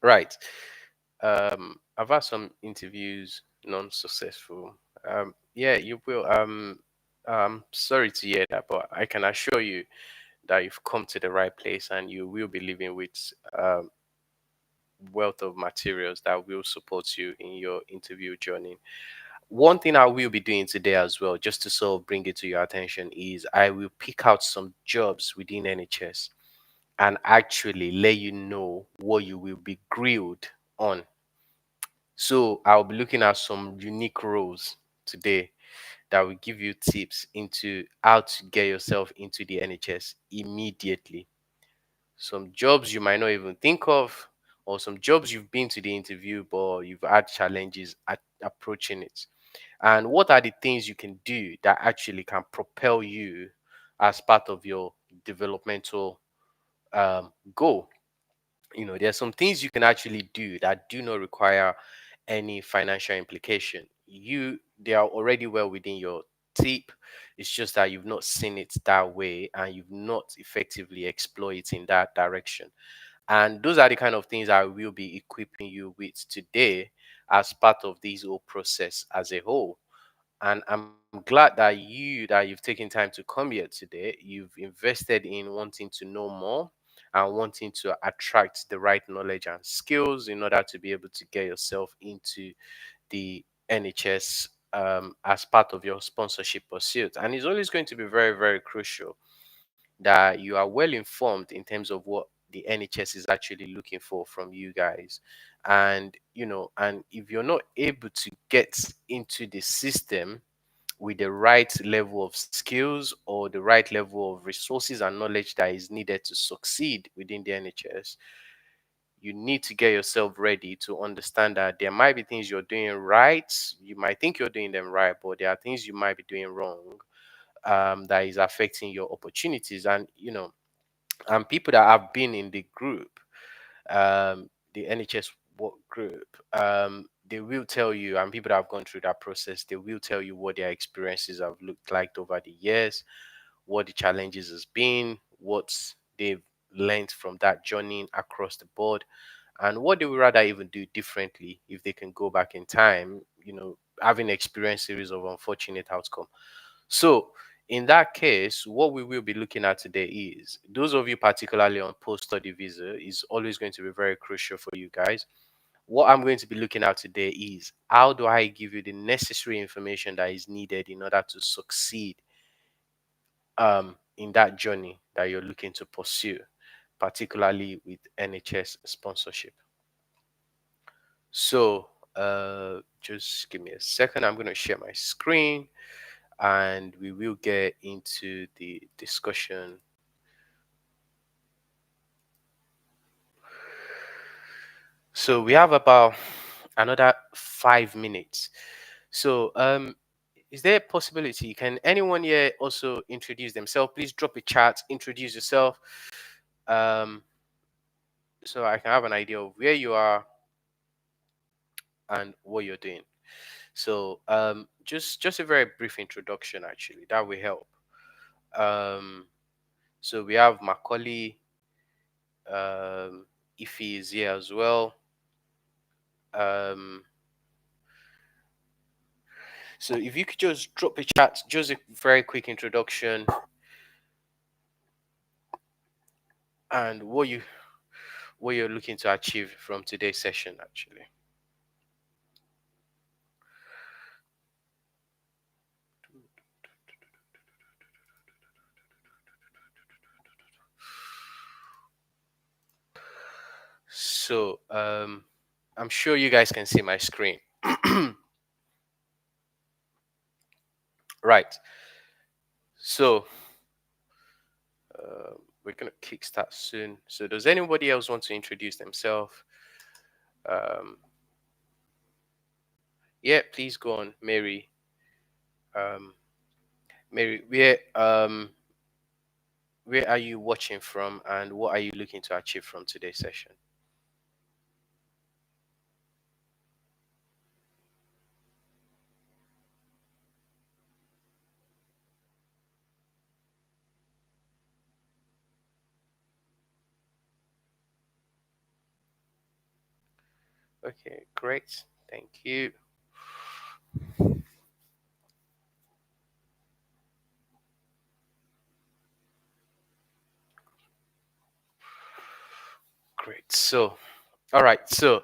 Right. I've had some interviews non-successful. Yeah, you will. Sorry to hear that, but I can assure you that you've come to the right place, and you will be living with wealth of materials that will support you in your interview journey. One thing I will be doing today as well, just to sort of bring it to your attention, is I will pick out some jobs within NHS and actually let you know what you will be grilled on. So I'll be looking at some unique roles today that will give you tips into how to get yourself into the NHS immediately. Some jobs you might not even think of, or some jobs you've been to the interview but you've had challenges at approaching it. And what are the things you can do that actually can propel you as part of your developmental goal? There's some things you can actually do that do not require any financial implication. They are already well within your tip. It's just that you've not seen it that way and you've not effectively explored it in that direction. And those are the kind of things I will be equipping you with today as part of this whole process as a whole. And I'm glad that you've taken time to come here today. You've invested in wanting to know more and wanting to attract the right knowledge and skills in order to be able to get yourself into the NHS as part of your sponsorship pursuit. And it's always going to be very, very crucial that you are well informed in terms of what the NHS is actually looking for from you guys. And if you're not able to get into the system with the right level of skills or the right level of resources and knowledge that is needed to succeed within the NHS, you need to get yourself ready to understand that there might be things you're doing right. You might think you're doing them right, but there are things you might be doing wrong that is affecting your opportunities. And people that have been in the group, the NHS work group, they will tell you, and people that have gone through that process, they will tell you what their experiences have looked like over the years, what the challenges has been, what they've learned from that journey across the board, and what they would rather even do differently if they can go back in time, having experienced series of unfortunate outcome. So, in that case, what we will be looking at today is those of you, particularly on post study visa, is always going to be very crucial for you guys. What I'm going to be looking at today is how do I give you the necessary information that is needed in order to succeed in that journey that you're looking to pursue, particularly with NHS sponsorship. So, just give me a second. I'm going to share my screen and we will get into the discussion. So we have about another 5 minutes. So is there a possibility, can anyone here also introduce themselves? Please drop a chat, introduce yourself, um, so I can have an idea of where you are and what you're doing. So just a very brief introduction actually that will help. Um, so we have Macaulay, if he is here as well. Um, so if you could just drop a chat, just a very quick introduction and what you're looking to achieve from today's session actually. So I'm sure you guys can see my screen. Right. So we're gonna kickstart soon. So does anybody else want to introduce themselves? Um, yeah, please go on, Mary. Um, Mary, where are you watching from, and what are you looking to achieve from today's session? Okay, great. Thank you. Great. So, all right. So,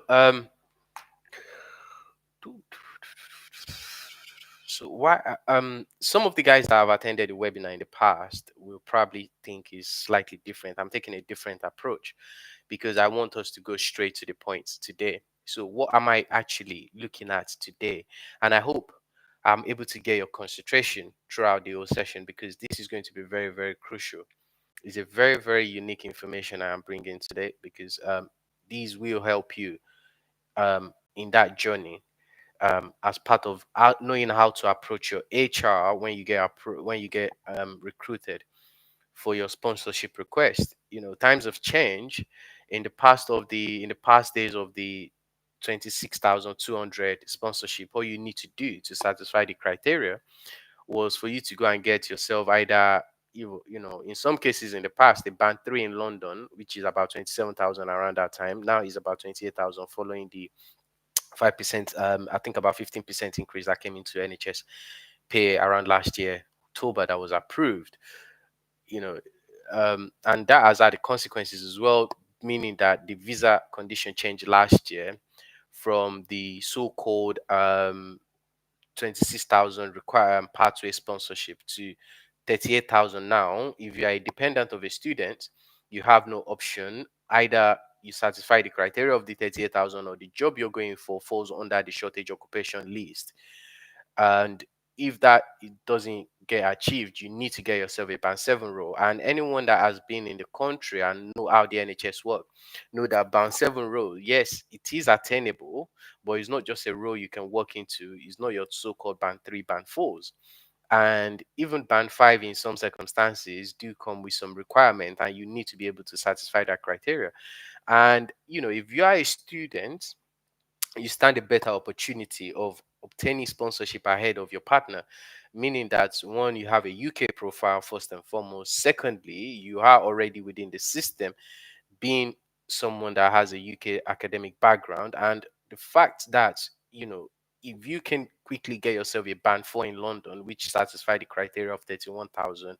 some of the guys that have attended the webinar in the past will probably think is slightly different. I'm taking a different approach because I want us to go straight to the point today. So, what am I actually looking at today? And I hope I'm able to get your concentration throughout the whole session because this is going to be very, very crucial. It's a very, very unique information I am bringing today because these will help you in that journey as part of knowing how to approach your HR when you get recruited for your sponsorship request. You know, times of change in the past days of the 26,200 sponsorship. All you need to do to satisfy the criteria was for you to go and get yourself either in some cases in the past they banned three in London, which is about 27,000 around that time. Now is about 28,000 following the 5%, I think about 15% increase that came into NHS pay around last year, October, that was approved, you know, and that has had the consequences as well, meaning that the visa condition changed last year from the so-called 26,000 require pathway sponsorship to 38,000 now. If you are a dependent of a student, you have no option. Either you satisfy the criteria of the 38,000 or the job you're going for falls under the shortage occupation list. And if that it doesn't get achieved, you need to get yourself a band 7 role. And anyone that has been in the country and know how the NHS work know that band 7 role, yes, it is attainable, but it's not just a role you can walk into. It's not your so-called band 3, band 4s. And even band 5 in some circumstances do come with some requirement, and you need to be able to satisfy that criteria. And if you are a student, you stand a better opportunity of obtaining sponsorship ahead of your partner, meaning that one, you have a UK profile first and foremost. Secondly, you are already within the system, being someone that has a UK academic background. And the fact that, if you can quickly get yourself a band 4 in London, which satisfy the criteria of 31,000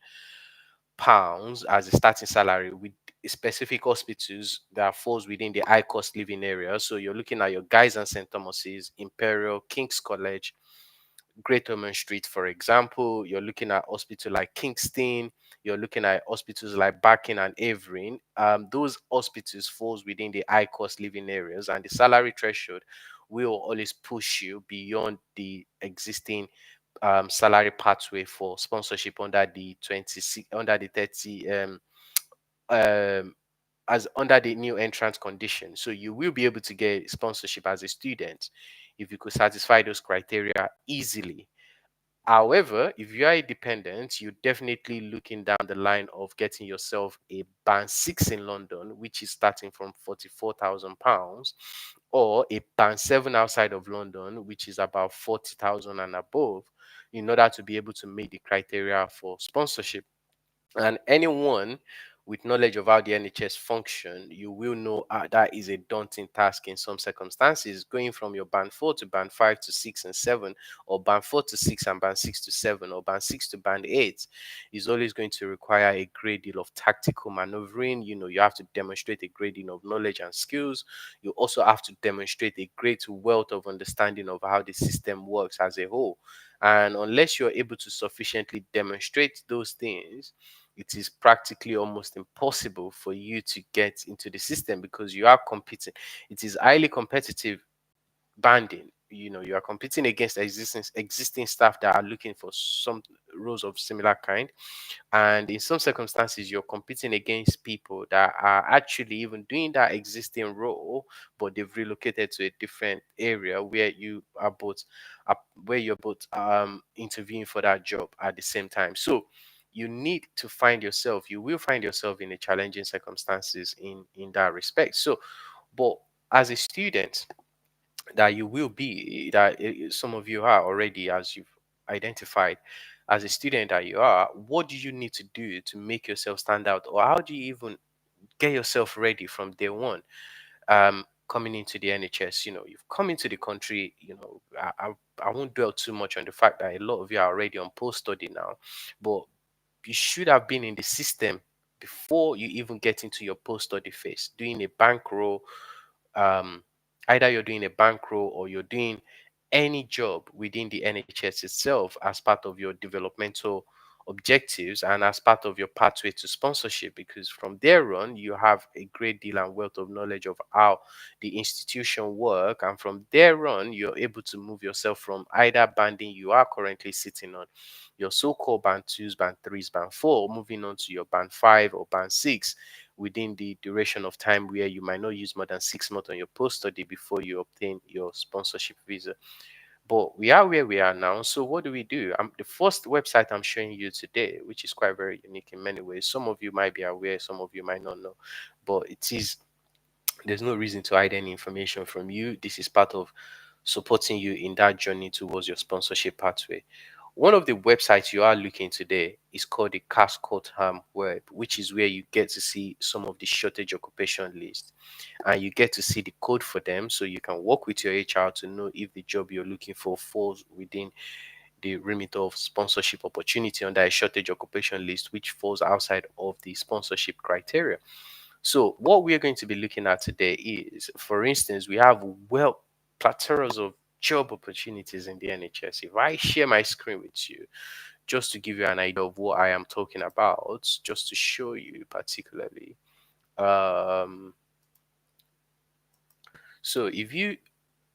pounds as a starting salary with specific hospitals that falls within the high cost living area. So you're looking at your Guys and St. Thomas's, Imperial, King's College, Great Ormond Street, for example. You're looking at hospitals like Kingston. You're looking at hospitals like Barking and Avery. Those hospitals falls within the high cost living areas, and the salary threshold will always push you beyond the existing salary pathway for sponsorship under the 26 under the 30 um as under the new entrance condition. So you will be able to get sponsorship as a student if you could satisfy those criteria easily. However, if you are a dependent, you're definitely looking down the line of getting yourself a band 6 in London, which is starting from £44,000, or a band 7 outside of London, which is about 40,000 and above, in order to be able to meet the criteria for sponsorship. And anyone with knowledge of how the NHS function, you will know that is a daunting task in some circumstances. Going from your band 4 to band 5 to 6 and 7, or band 4 to 6 and band 6 to 7, or band 6 to band 8 is always going to require a great deal of tactical maneuvering. You have to demonstrate a great deal of knowledge and skills. You also have to demonstrate a great wealth of understanding of how the system works as a whole. And unless you're able to sufficiently demonstrate those things, it is practically almost impossible for you to get into the system because you are competing. It is highly competitive banding. You are competing against existing staff that are looking for some roles of similar kind, and in some circumstances you're competing against people that are actually even doing that existing role, but they've relocated to a different area where you're both interviewing for that job at the same time. So you will find yourself in a challenging circumstances in that respect. So, but as a student, that you will be that some of you are already, as you've identified, as a student that you are, what do you need to do to make yourself stand out, or how do you even get yourself ready from day one? coming into the NHS. You've come into the country. I won't dwell too much on the fact that a lot of you are already on post study now, but you should have been in the system before you even get into your post study phase, doing a bank role. um, Either you're doing a bank role or you're doing any job within the NHS itself as part of your developmental objectives and as part of your pathway to sponsorship, because from there on you have a great deal and wealth of knowledge of how the institution work, and from there on you're able to move yourself from either banding you are currently sitting on, your so-called band 2s, band 3s, band 4, moving on to your band 5 or band 6 within the duration of time where you might not use more than 6 months on your post study before you obtain your sponsorship visa. But we are where we are now. So what do we do? The first website I'm showing you today, which is quite very unique in many ways. Some of you might be aware, some of you might not know, but there's no reason to hide any information from you. This is part of supporting you in that journey towards your sponsorship pathway. One of the websites you are looking today is called the Cascotham Web, which is where you get to see some of the shortage occupation list, and you get to see the code for them, so you can work with your HR to know if the job you're looking for falls within the remit of sponsorship opportunity under a shortage occupation list, which falls outside of the sponsorship criteria. So what we're going to be looking at today is, for instance, we have plethora of job opportunities in the NHS. If I share my screen with you, just to give you an idea of what I am talking about, just to show you particularly. Um, so if you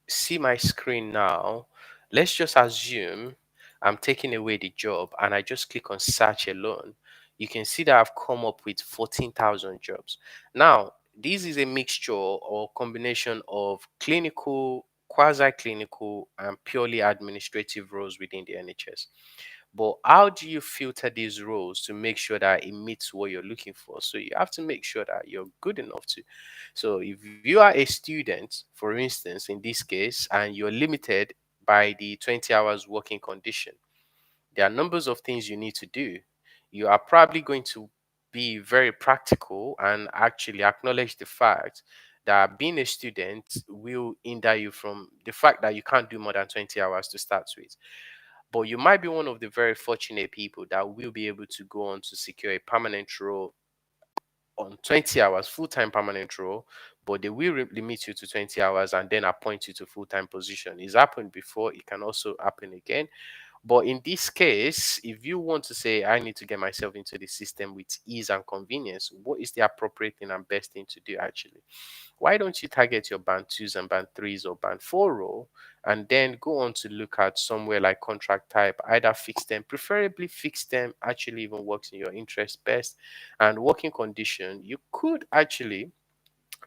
see my screen now, let's just assume I'm taking away the job and I just click on search alone. You can see that I've come up with 14,000 jobs. Now, this is a mixture or combination of clinical, quasi clinical, and purely administrative roles within the NHS. But how do you filter these roles to make sure that it meets what you're looking for? So you have to make sure that you're good enough to. So if you are a student, for instance, in this case, and you're limited by the 20 hours working condition, there are numbers of things you need to do. You are probably going to be very practical and actually acknowledge the fact that being a student will hinder you from the fact that you can't do more than 20 hours to start with. But you might be one of the very fortunate people that will be able to go on to secure a permanent role on 20 hours, full-time permanent role, but they will limit you to 20 hours and then appoint you to full-time position. It's happened before, it can also happen again. But in this case, if you want to say, I need to get myself into the system with ease and convenience, what is the appropriate thing and best thing to do actually? Why don't you target your band 2s and band 3s or band 4 role and then go on to look at somewhere like contract type, either fixed term, preferably fixed term actually even works in your interest best, and working condition, you could actually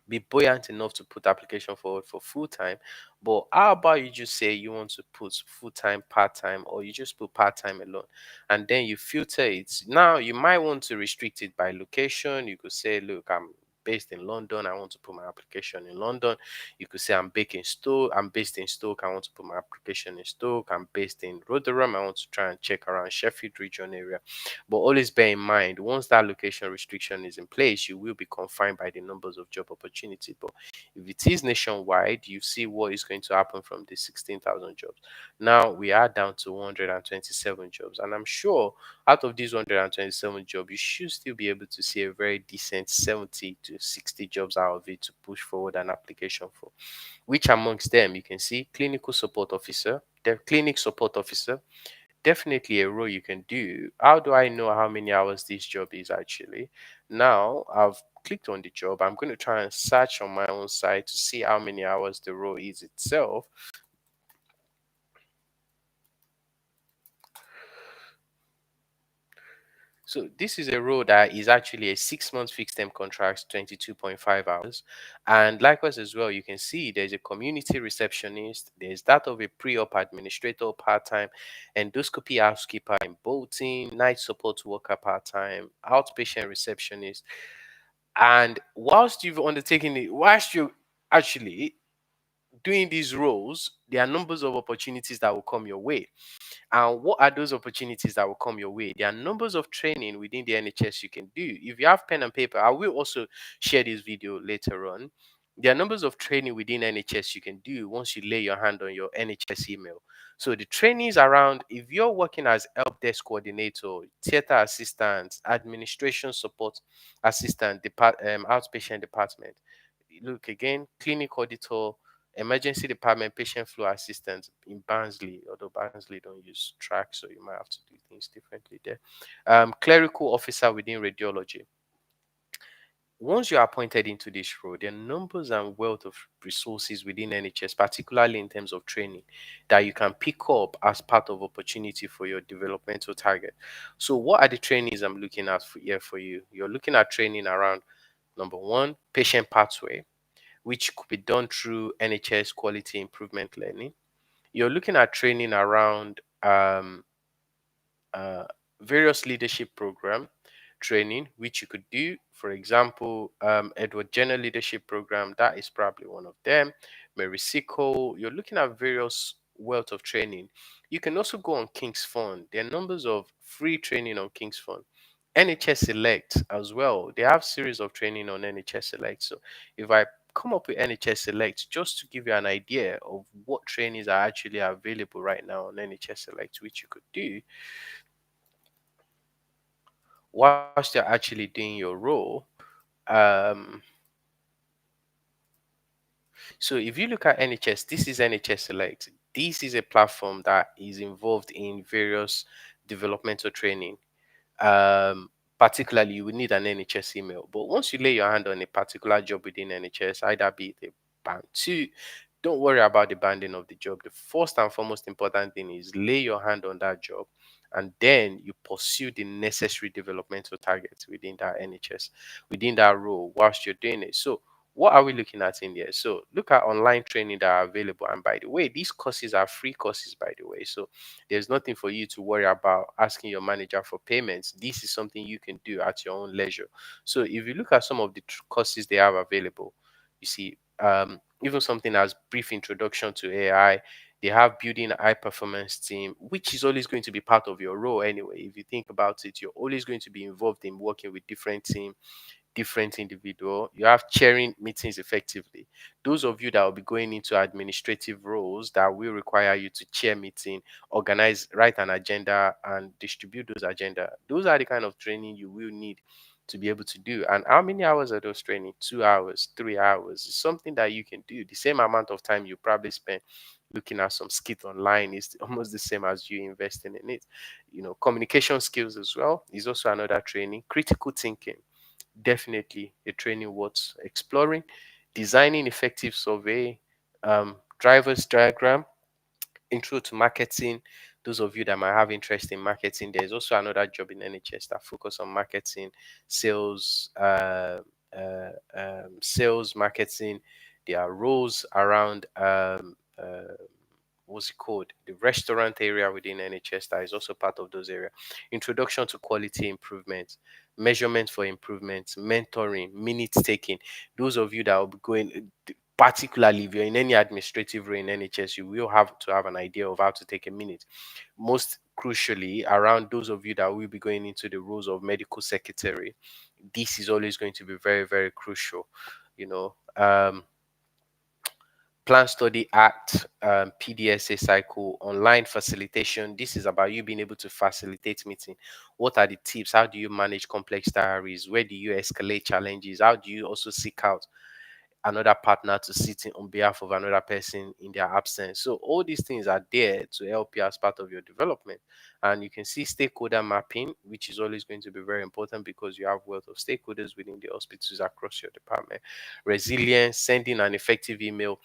be buoyant enough to put application forward for full time. But how about you just say you want to put full time, part time, or you just put part time alone, and then you filter it. Now you might want to restrict it by location. You could say, look, I'm based in London. I want to put my application in London. You could say I'm based in Stoke. I want to put my application in Stoke. I'm based in Rotherham. I want to try and check around Sheffield region area. But always bear in mind, once that location restriction is in place, you will be confined by the numbers of job opportunities. But if it is nationwide, you see what is going to happen from the 16,000 jobs. Now we are down to 127 jobs. And I'm sure out of these 127 jobs, you should still be able to see a very decent 70 to 60 jobs out of it to push forward an application for. Which amongst them, you can see clinical support officer, the clinic support officer, definitely a role you can do. How do I know how many hours this job is actually? Now I've clicked on the job. I'm going to try and search on my own site to see how many hours the role is itself. So this is a role that is actually a 6 month fixed term contract, 22.5 hours. And likewise as well, you can see there's a community receptionist, there's that of a pre-op administrator part-time, endoscopy housekeeper in Bolton, night support worker part-time, outpatient receptionist. And whilst you've undertaken it, whilst you actually doing these roles, there are numbers of opportunities that will come your way. And what are those opportunities that will come your way? There are numbers of training within the NHS you can do. If you have pen and paper, I will also share this video later on. There are numbers of training within NHS you can do once you lay your hand on your NHS email. So the trainings around, if you're working as help desk coordinator, theater assistant, administration support assistant, outpatient department, look again, clinic auditor, emergency department, patient flow assistant in Barnsley, although Barnsley don't use track, so you might have to do things differently there. Clerical officer within radiology. Once you are appointed into this role, there are numbers and wealth of resources within NHS, particularly in terms of training, that you can pick up as part of opportunity for your developmental target. So, what are the trainings I'm looking at here for you? You're looking at training around number one, patient pathway, which could be done through NHS quality improvement learning. You're looking at training around uh, various leadership program training, which you could do. For example, Edward Jenner leadership program, that is probably one of them. Mary Sickle, you're looking at various wealth of training. You can also go on King's Fund. There are numbers of free training on King's Fund. NHS Select as well. They have series of training on NHS Select. So if I come up with NHS Select just to give you an idea of what trainings are actually available right now on NHS Select, which you could do whilst you're actually doing your role. Um, so if you look at NHS, this is NHS Select. This is a platform that is involved in various developmental training. um, Particularly you would need an NHS email. But once you lay your hand on a particular job within NHS, either be it a band two, don't worry about the banding of the job. The first and foremost important thing is lay your hand on that job, and then you pursue the necessary developmental targets within that NHS, within that role whilst you're doing it. So what are we looking at in there? So look at online training that are available. And by the way, these courses are free courses, by the way. So there's nothing for you to worry about asking your manager for payments. This is something you can do at your own leisure. So if you look at some of the courses they have available, you see, even something as brief introduction to AI, they have building a high performance team, which is always going to be part of your role anyway. If you think about it, you're always going to be involved in working with different teams, different individual. You have chairing meetings effectively. Those of you that will be going into administrative roles that will require you to chair meeting, organize, write an agenda, and distribute those agenda. Those are the kind of training you will need to be able to do. And how many hours are those training? 2 hours, 3 hours. It's something that you can do. The same amount of time you probably spend looking at some skit online is almost the same as you investing in it. Communication skills as well is also another training. Critical thinking, definitely a training worth exploring. Designing effective survey, driver's diagram, intro to marketing. Those of you that might have interest in marketing, there's also another job in NHS that focus on marketing, sales, sales, marketing. There are roles around what's it called? The restaurant area within NHS that is also part of those areas. Introduction to quality improvement, measurement for improvement, mentoring, minutes taking. Those of you that will be going, particularly if you're in any administrative role in NHS, you will have to have an idea of how to take a minute. Most crucially, around those of you that will be going into the roles of medical secretary, this is always going to be very, very crucial. You know, Plan Study Act, PDSA cycle, online facilitation. This is about you being able to facilitate meeting. What are the tips? How do you manage complex diaries? Where do you escalate challenges? How do you also seek out another partner to sit in on behalf of another person in their absence? So all these things are there to help you as part of your development. And you can see stakeholder mapping, which is always going to be very important because you have wealth of stakeholders within the hospitals across your department. Resilience, sending an effective email.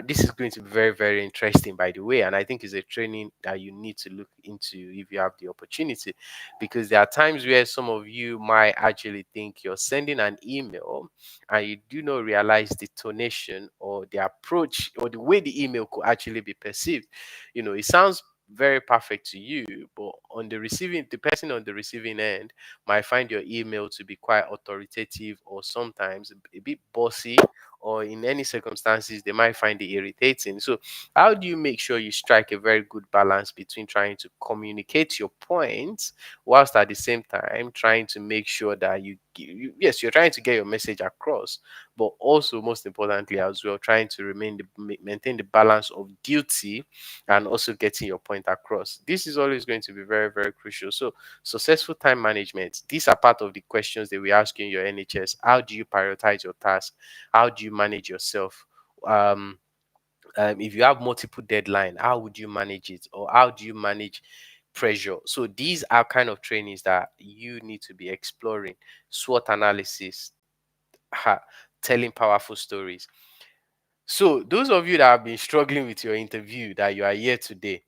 This is going to be very, very interesting, by the way. And I think it's a training that you need to look into if you have the opportunity, because there are times where some of you might actually think you're sending an email and you do not realize the tonation or the approach or the way the email could actually be perceived. It sounds very perfect to you, but the person on the receiving end might find your email to be quite authoritative or sometimes a bit bossy, or in any circumstances they might find it irritating. So how do you make sure you strike a very good balance between trying to communicate your points whilst at the same time trying to make sure that you yes, you're trying to get your message across, but also most importantly as well, trying to maintain the balance of duty and also getting your point across. This is always going to be very, very crucial. So successful time management, these are part of the questions that we ask you in your NHS. How do you prioritize your task? How do you manage yourself? um if you have multiple deadline, how would you manage it, or how do you manage pressure? So these are kind of trainings that you need to be exploring. SWOT analysis, ha, telling powerful stories. So those of you that have been struggling with your interview, that you are here today,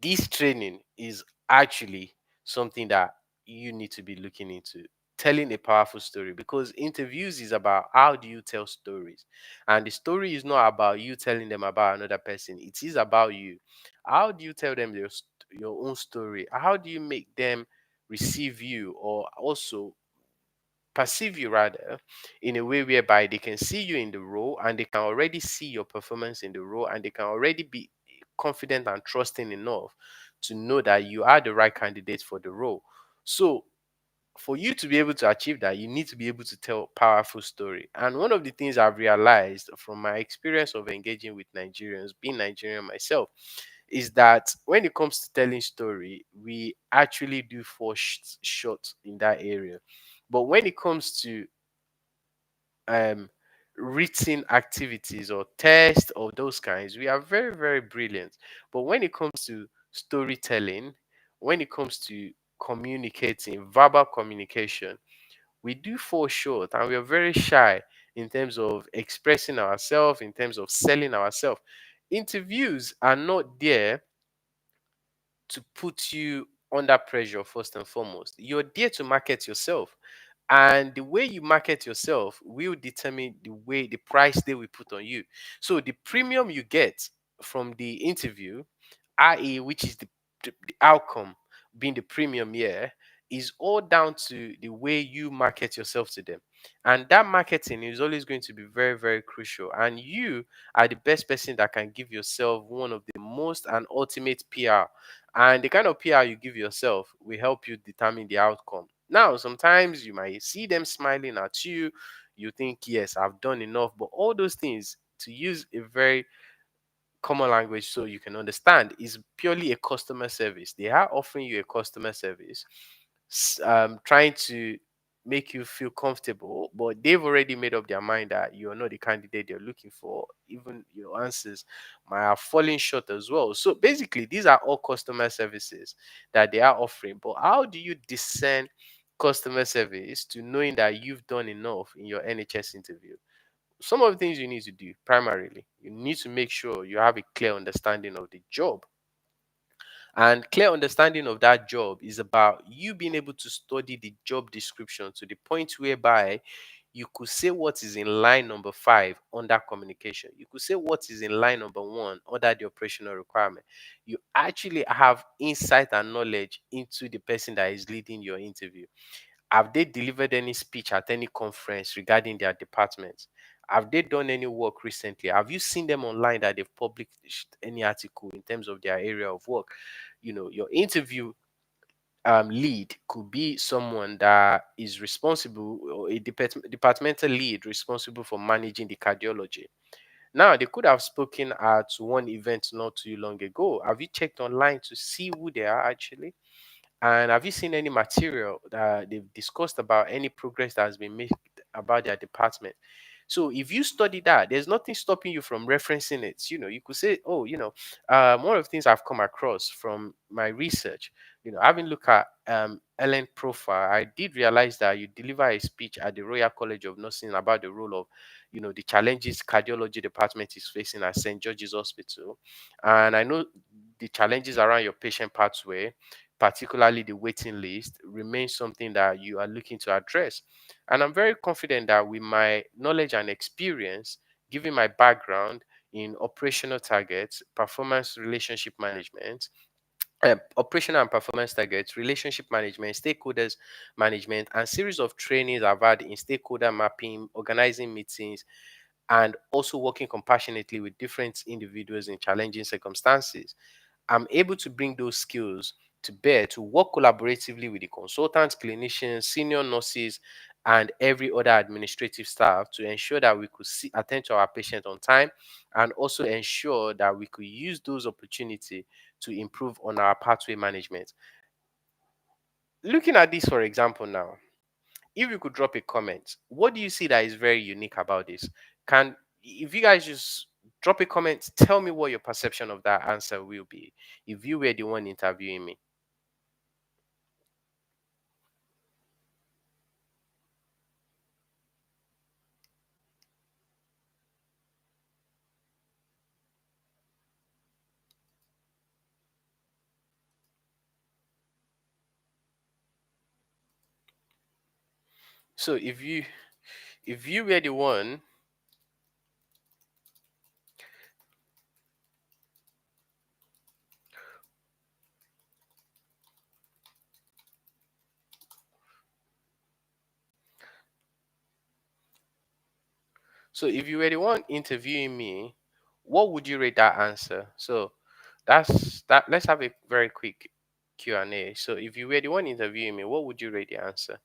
this training is actually something that you need to be looking into, telling a powerful story, because interviews is about how do you tell stories, and the story is not about you telling them about another person, it is about you. How do you tell them your own story? How do you make them receive you, or also perceive you rather, in a way whereby they can see you in the role and they can already see your performance in the role, and they can already be confident and trusting enough to know that you are the right candidate for the role. So for you to be able to achieve that, you need to be able to tell powerful story. And one of the things I've realized from my experience of engaging with Nigerians, being Nigerian myself, is that when it comes to telling story, we actually do fall short in that area. But when it comes to um, written activities or tests or those kinds, we are very, very brilliant. But when it comes to storytelling, when it comes to communicating, verbal communication, we do fall short, and we are very shy in terms of expressing ourselves, in terms of selling ourselves. Interviews are not there to put you under pressure first and foremost. You're there to market yourself. And the way you market yourself will determine the price they will put on you. So the premium you get from the interview, i.e., which is the outcome being the premium here, is all down to the way you market yourself to them. And that marketing is always going to be very, very crucial. And you are the best person that can give yourself one of the most and ultimate PR. And the kind of PR you give yourself will help you determine the outcome. Now, sometimes you might see them smiling at you. You think, yes, I've done enough. But all those things, to use a very common language so you can understand, is purely a customer service. They are offering you a customer service, trying to make you feel comfortable, but they've already made up their mind that you're not the candidate they're looking for. Even your answers might have fallen short as well. So basically, these are all customer services that they are offering. But how do you discern customer service to knowing that you've done enough in your NHS interview? Some of the things you need to do primarily, you need to make sure you have a clear understanding of the job. And clear understanding of that job is about you being able to study the job description to the point whereby you could say what is in line number 5 under communication. You could say what is in line number 1 under the operational requirement. You actually have insight and knowledge into the person that is leading your interview. Have they delivered any speech at any conference regarding their department? Have they done any work recently? Have you seen them online that they've published any article in terms of their area of work? Your interview lead could be someone that is responsible, or a departmental lead responsible for managing the cardiology. Now, they could have spoken at one event not too long ago. Have you checked online to see who they are actually? And have you seen any material that they've discussed about any progress that has been made about their department? So if you study that, there's nothing stopping you from referencing it. You could say, oh, one of the things I've come across from my research, having looked at Ellen profile, I did realize that you deliver a speech at the Royal College of Nursing about the role of, the challenges cardiology department is facing at St. George's Hospital. And I know the challenges around your patient pathway, particularly the waiting list, remains something that you are looking to address. And I'm very confident that with my knowledge and experience, given my background in operational targets, performance relationship management, operational and performance targets, relationship management, stakeholders management, and series of trainings I've had in stakeholder mapping, organizing meetings, and also working compassionately with different individuals in challenging circumstances, I'm able to bring those skills to bear to work collaboratively with the consultants, clinicians, senior nurses, and every other administrative staff to ensure that we could attend to our patient on time, and also ensure that we could use those opportunities to improve on our pathway management. Looking at this, for example, now, if you could drop a comment, what do you see that is very unique about this? Can If you guys just drop a comment, tell me what your perception of that answer will be if you were the one interviewing me. So if you were the one so if you were the one interviewing me, what would you rate that answer? So that's that. Let's have a very quick Q&A. So if you were the one interviewing me, what would you rate the answer?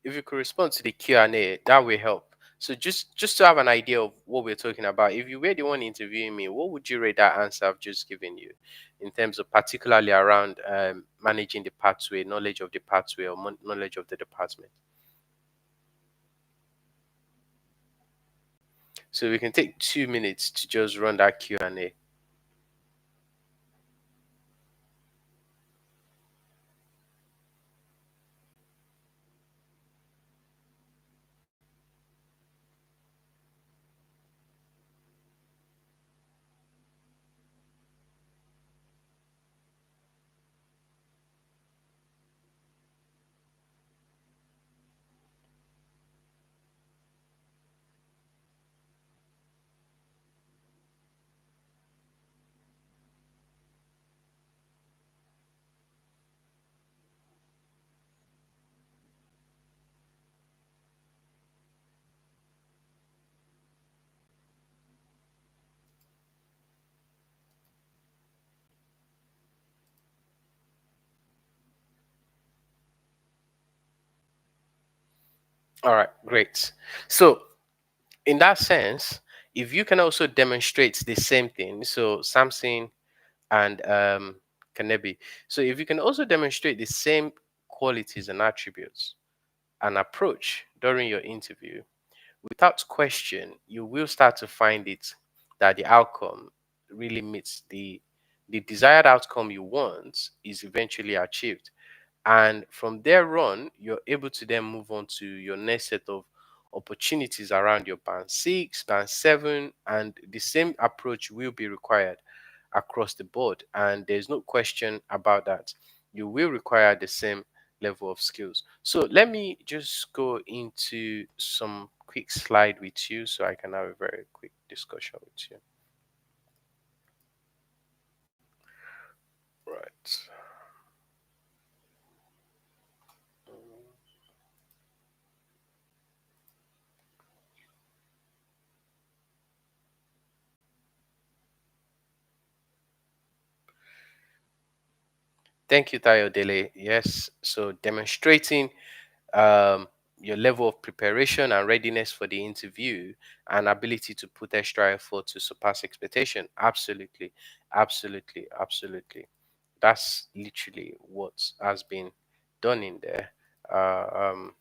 If you could respond to the Q&A, that will help. So just to have an idea of what we're talking about, if you were the one interviewing me, what would you rate that answer I've just given you, in terms of particularly around managing the pathway, knowledge of the pathway, or knowledge of the department? So we can take 2 minutes to just run that Q&A. All right, great. So in that sense, if you can also demonstrate the same thing, so Samson and Kanebi, so if you can also demonstrate the same qualities and attributes and approach during your interview, without question, you will start to find it that the outcome really meets the desired outcome you want is eventually achieved. And from there on, you're able to then move on to your next set of opportunities around your band 6, band 7, and the same approach will be required across the board. And there's no question about that. You will require the same level of skills. So let me just go into some quick slide with you so I can have a very quick discussion with you. Right. Thank you, Tayo Dele. Yes. So demonstrating um, your level of preparation and readiness for the interview and ability to put extra effort to surpass expectation. Absolutely, absolutely, absolutely. That's literally what has been done in there. Uh, um,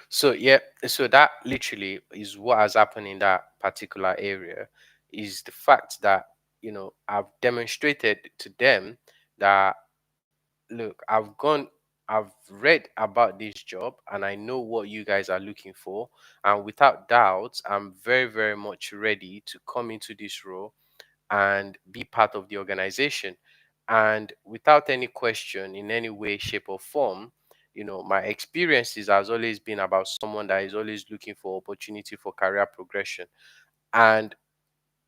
so yeah, so that literally is what has happened in that particular area. Is the fact that I've demonstrated to them that, look, I've read about this job and I know what you guys are looking for. And without doubt, I'm very, very much ready to come into this role and be part of the organization. And without any question, in any way, shape, or form, my experiences has always been about someone that is always looking for opportunity for career progression. And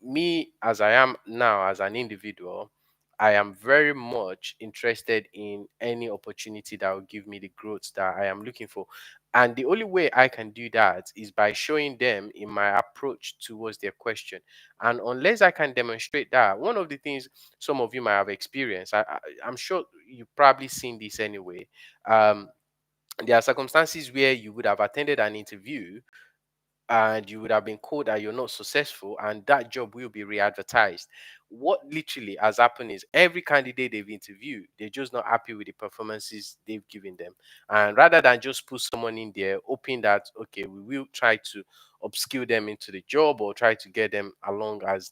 me, as I am now as an individual, I am very much interested in any opportunity that will give me the growth that I am looking for. And the only way I can do that is by showing them in my approach towards their question. And unless I can demonstrate that, one of the things some of you might have experienced, I'm sure you've probably seen this anyway. Um, there are circumstances where you would have attended an interview and you would have been called that you're not successful, and that job will be re-advertised. What literally has happened is every candidate they've interviewed, they're just not happy with the performances they've given them. And rather than just put someone in there hoping that, okay, we will try to upskill them into the job or try to get them along as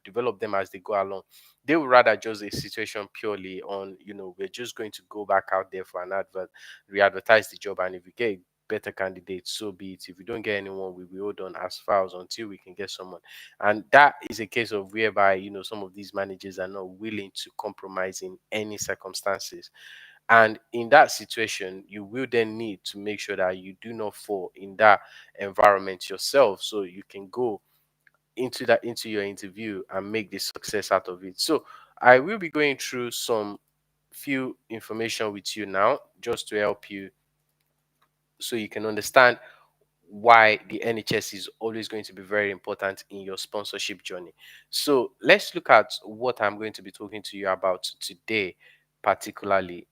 develop them as they go along, they would rather just a situation purely on, we're just going to go back out there for an advert, re-advertise the job, and if we get better candidates, so be it. If we don't get anyone, we will hold on as files until we can get someone. And that is a case of whereby, some of these managers are not willing to compromise in any circumstances. And in that situation, you will then need to make sure that you do not fall in that environment yourself, so you can go into your interview and make the success out of it. So I will be going through some few information with you now just to help you so you can understand why the NHS is always going to be very important in your sponsorship journey. So let's look at what I'm going to be talking to you about today, particularly.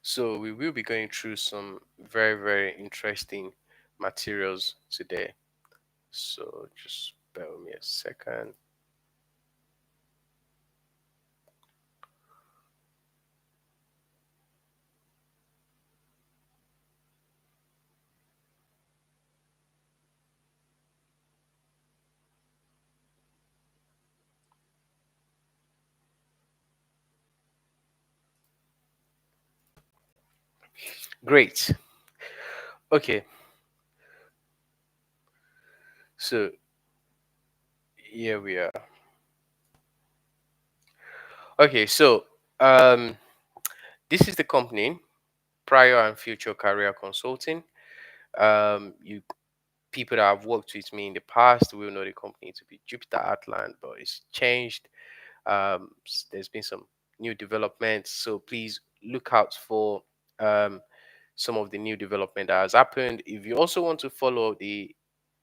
So we will be going through some very, very interesting materials today. So just bear with me a second. Great. Okay. So here we are. Okay. So this is the company, Prior and Future Career Consulting. You people that have worked with me in the past will know the company to be Jupiter Atlant, but it's changed. There's been some new developments, so please look out for um, some of the new development that has happened. If you also want to follow the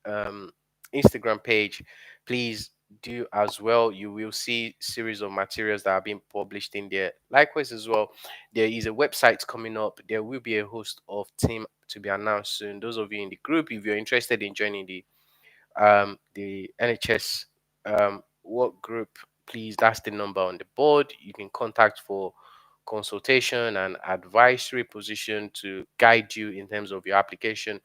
um, Instagram page, please do as well. You will see series of materials that are being published in there. Likewise, as well, there is a website coming up. There will be a host of team to be announced soon. Those of you in the group, if you're interested in joining the NHS work group, please, that's the number on the board. You can contact for consultation and advisory position to guide you in terms of your application.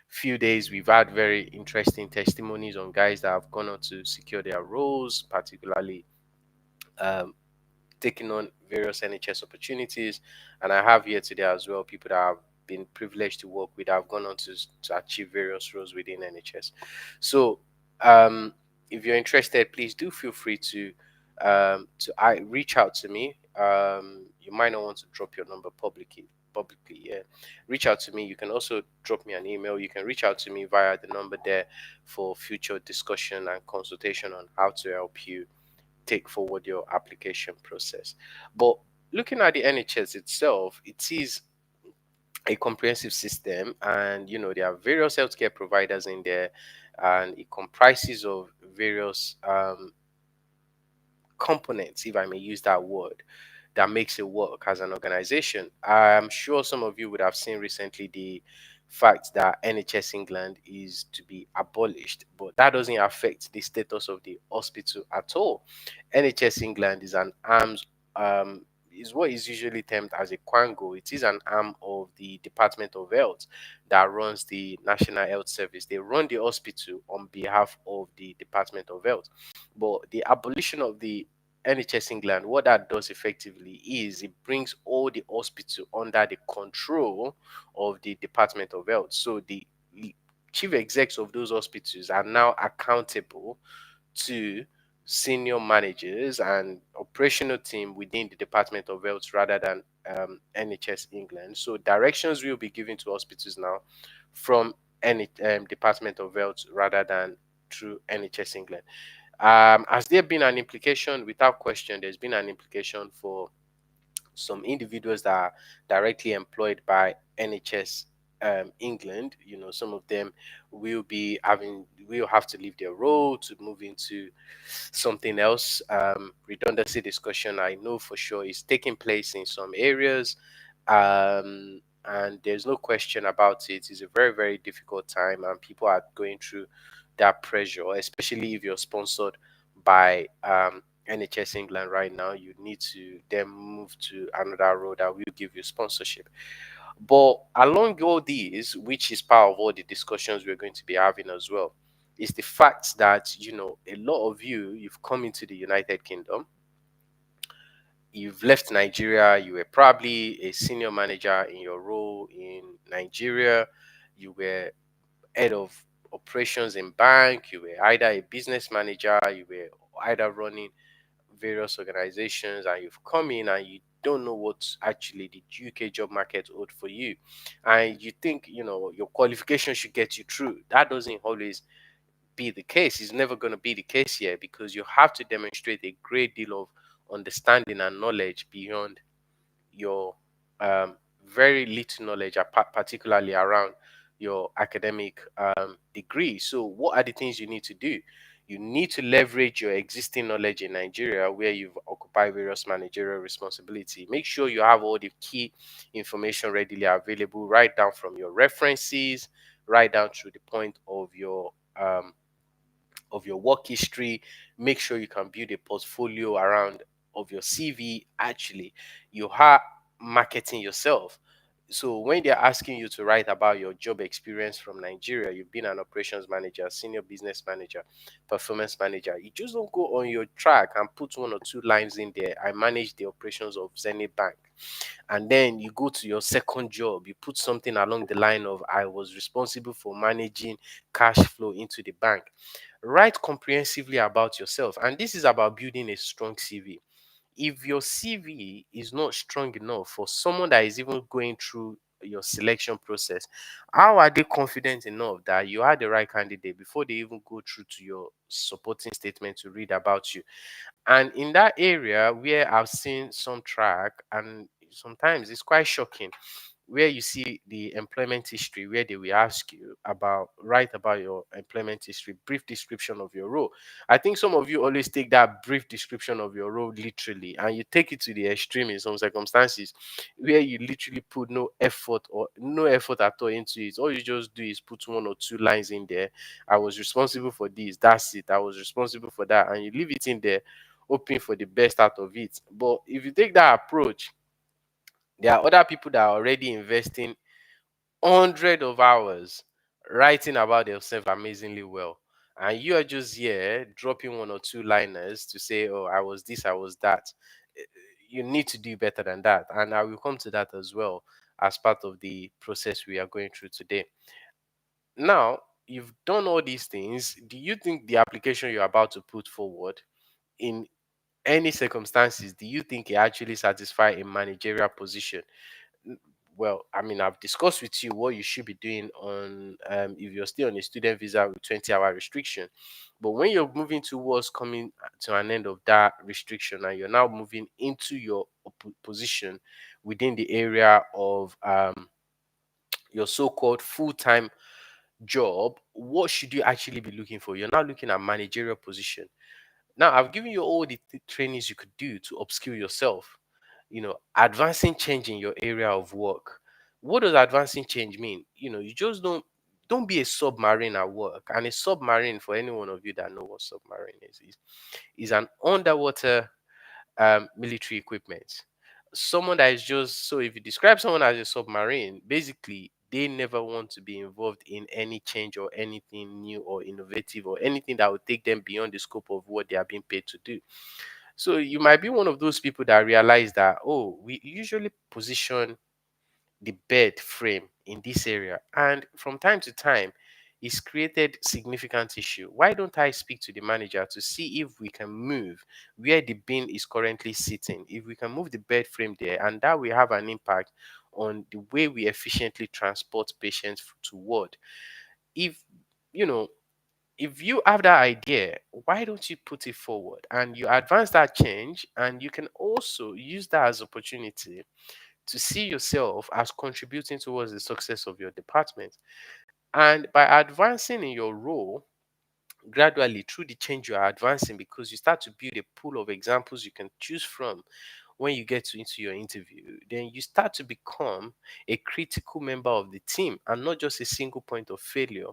Few days we've had very interesting testimonies on guys that have gone on to secure their roles, particularly um, taking on various NHS opportunities. And I have here today as well people that have been privileged to work with, have gone on to achieve various roles within NHS. So if you're interested, please do feel free to reach out to me. You might not want to drop your number publicly, yeah. Reach out to me. You can also drop me an email. You can reach out to me via the number there for future discussion and consultation on how to help you take forward your application process. But looking at the NHS itself, it is a comprehensive system, and there are various healthcare providers in there, and it comprises of various components, if I may use that word, that makes it work as an organization. I'm sure some of you would have seen recently the fact that NHS England is to be abolished, but that doesn't affect the status of the hospital at all. NHS England is an arms is what is usually termed as a quango. It is an arm of the Department of Health that runs the National Health Service. They run the hospital on behalf of the Department of Health. But the abolition of the NHS England, what that does effectively is it brings all the hospital under the control of the Department of Health. So the chief execs of those hospitals are now accountable to senior managers and operational team within the Department of Health rather than NHS England. So directions will be given to hospitals now from any Department of Health rather than through NHS England. Has there been an implication? Without question, there's been an implication for some individuals that are directly employed by NHS England. You know, some of them will have to leave their role to move into something else. Redundancy discussion, I know for sure, is taking place in some areas. And there's no question about it. It's a very, very difficult time, and people are going through that pressure, especially if you're sponsored by NHS England right now. You need to then move to another role that will give you sponsorship. But along all these, which is part of all the discussions we're going to be having as well, is the fact that, you know, a lot of you've come into the United Kingdom, you've left Nigeria, you were probably a senior manager in your role in Nigeria, you were head of operations in bank, you were either a business manager, you were either running various organizations, and you've come in and you don't know what actually the UK job market owed for you, and you think, you know, your qualification should get you through. That doesn't always be the case. It's never going to be the case here, because you have to demonstrate a great deal of understanding and knowledge beyond your very little knowledge, particularly around your academic degree. So, what are the things you need to do? You need to leverage your existing knowledge in Nigeria, where you've occupied various managerial responsibility. Make sure you have all the key information readily available, right down from your references, right down to the point of your work history. Make sure you can build a portfolio around of your CV. Actually, you are marketing yourself. So when they're asking you to write about your job experience from Nigeria, you've been an operations manager, senior business manager, performance manager, you just don't go on your track and put one or two lines in there. I manage the operations of Zenith Bank. And then you go to your second job, you put something along the line of, I was responsible for managing cash flow into the bank. Write comprehensively about yourself. And this is about building a strong CV. If your CV is not strong enough for someone that is even going through your selection process, how are they confident enough that you are the right candidate before they even go through to your supporting statement to read about you? And in that area where I've seen some track, and sometimes it's quite shocking, where you see the employment history, where they will ask you about, write about your employment history, brief description of your role. I think some of you always take that brief description of your role literally, and you take it to the extreme in some circumstances, where you literally put no effort at all into it. All you just do is put one or two lines in there. I was responsible for this, that's it. I was responsible for that, and you leave it in there, hoping for the best out of it. But if you take that approach, there are other people that are already investing hundred of hours writing about themselves amazingly well. And you are just here dropping one or two liners to say, oh, I was this, I was that. You need to do better than that. And I will come to that as well as part of the process we are going through today. Now, you've done all these things. Do you think the application you're about to put forward, in any circumstances, do you think it actually satisfy a managerial position? N- Well, I mean, I've discussed with you what you should be doing on if you're still on a student visa with 20-hour restriction. But when you're moving towards coming to an end of that restriction, and you're now moving into your position within the area of your so-called full-time job, what should you actually be looking for? You're now looking at managerial position. Now, I've given you all the trainings you could do to upskill yourself. Advancing change in your area of work. What does advancing change mean? You just don't be a submarine at work. And a submarine, for any one of you that know what submarine is an underwater military equipment. Someone that is just so, if you describe someone as a submarine, basically they never want to be involved in any change or anything new or innovative or anything that would take them beyond the scope of what they are being paid to do. So you might be one of those people that realize that, oh, we usually position the bed frame in this area, and from time to time it's created significant issue. Why don't I speak to the manager to see if we can move where the bin is currently sitting, if we can move the bed frame there, and that will have an impact on the way we efficiently transport patients to ward. If you know if you have that idea, why don't you put it forward and you advance that change, and you can also use that as opportunity to see yourself as contributing towards the success of your department. And by advancing in your role, gradually through the change you are advancing, because you start to build a pool of examples you can choose from when you get into your interview, then you start to become a critical member of the team and not just a single point of failure.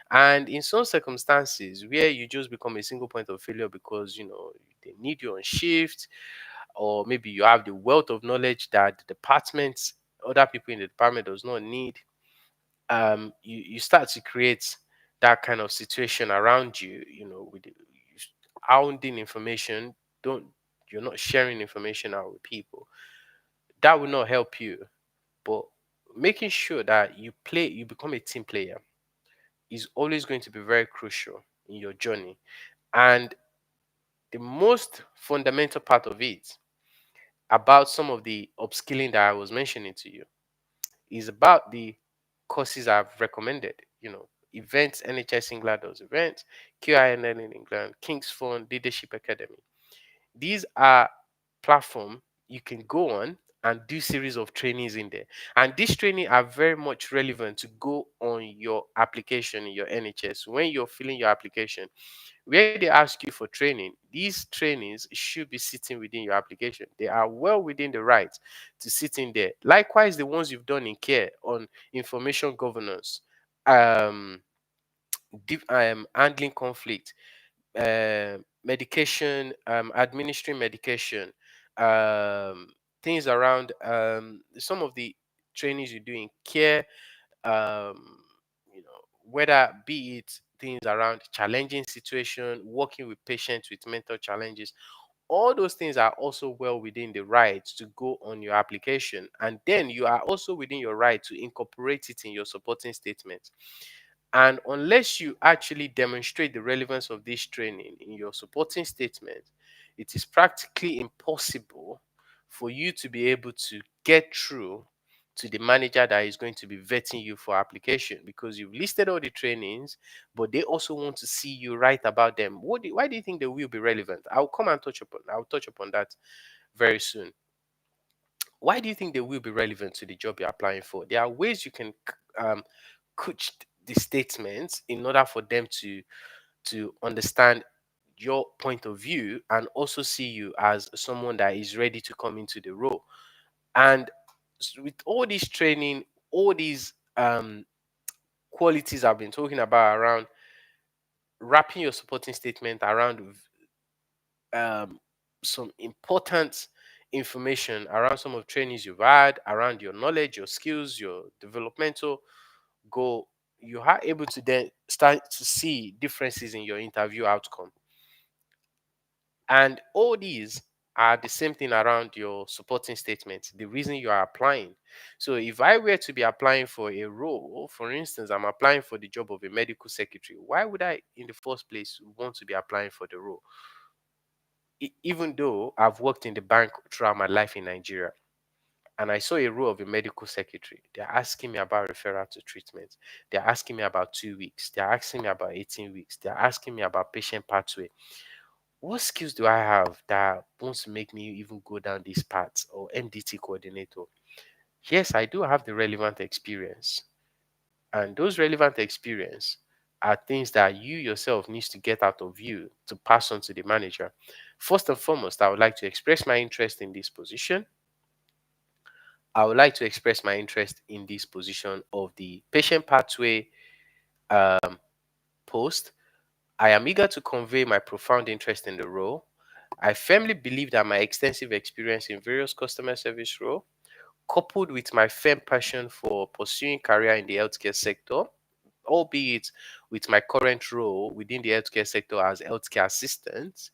And in some circumstances where you just become a single point of failure because they need you on shift, or maybe you have the wealth of knowledge that the department, other people in the department does not need, you start to create that kind of situation around you, with hounding information. Don't You're not sharing information out with people. That will not help you. But making sure that you become a team player is always going to be very crucial in your journey. And the most fundamental part of it, about some of the upskilling that I was mentioning to you, is about the courses I've recommended. Events, NHS England does events, QINL in England, King's Fund, Leadership Academy. These are platform you can go on and do series of trainings in there. And these training are very much relevant to go on your application in your NHS. When you're filling your application, where they ask you for training, these trainings should be sitting within your application. They are well within the right to sit in there. Likewise, the ones you've done in care on information governance, um, handling conflict, medication, administering medication, um, things around some of the trainings you do in care, um, whether be it things around challenging situation, working with patients with mental challenges, all those things are also well within the right to go on your application. And then you are also within your right to incorporate it in your supporting statement. And unless you actually demonstrate the relevance of this training in your supporting statement, it is practically impossible for you to be able to get through to the manager that is going to be vetting you for application, because you've listed all the trainings, but they also want to see you write about them. Why do you think they will be relevant? I'll touch upon that very soon. Why do you think they will be relevant to the job you're applying for? There are ways you can coach the statements in order for them to understand your point of view and also see you as someone that is ready to come into the role. And with all this training, all these qualities I've been talking about around wrapping your supporting statement around um, some important information around some of trainings you've had, around your knowledge, your skills, your developmental goal, you are able to then start to see differences in your interview outcome. And all these are the same thing around your supporting statement, the reason you are applying. So if I were to be applying for a role, for instance, I'm applying for the job of a medical secretary, why would I in the first place want to be applying for the role? Even though I've worked in the bank throughout my life in Nigeria, and I saw a role of a medical secretary, they're asking me about referral to treatment. They're asking me about 2 weeks. They're asking me about 18 weeks. They're asking me about patient pathway. What skills do I have that wants to make me even go down this path, or MDT coordinator? Yes, I do have the relevant experience. And those relevant experience are things that you yourself needs to get out of you to pass on to the manager. First and foremost, I would like to express my interest in this position. I would like to express my interest in this position of the patient pathway um, post. I am eager to convey my profound interest in the role. I firmly believe that my extensive experience in various customer service roles, coupled with my firm passion for pursuing career in the healthcare sector, albeit with my current role within the healthcare sector as healthcare assistant,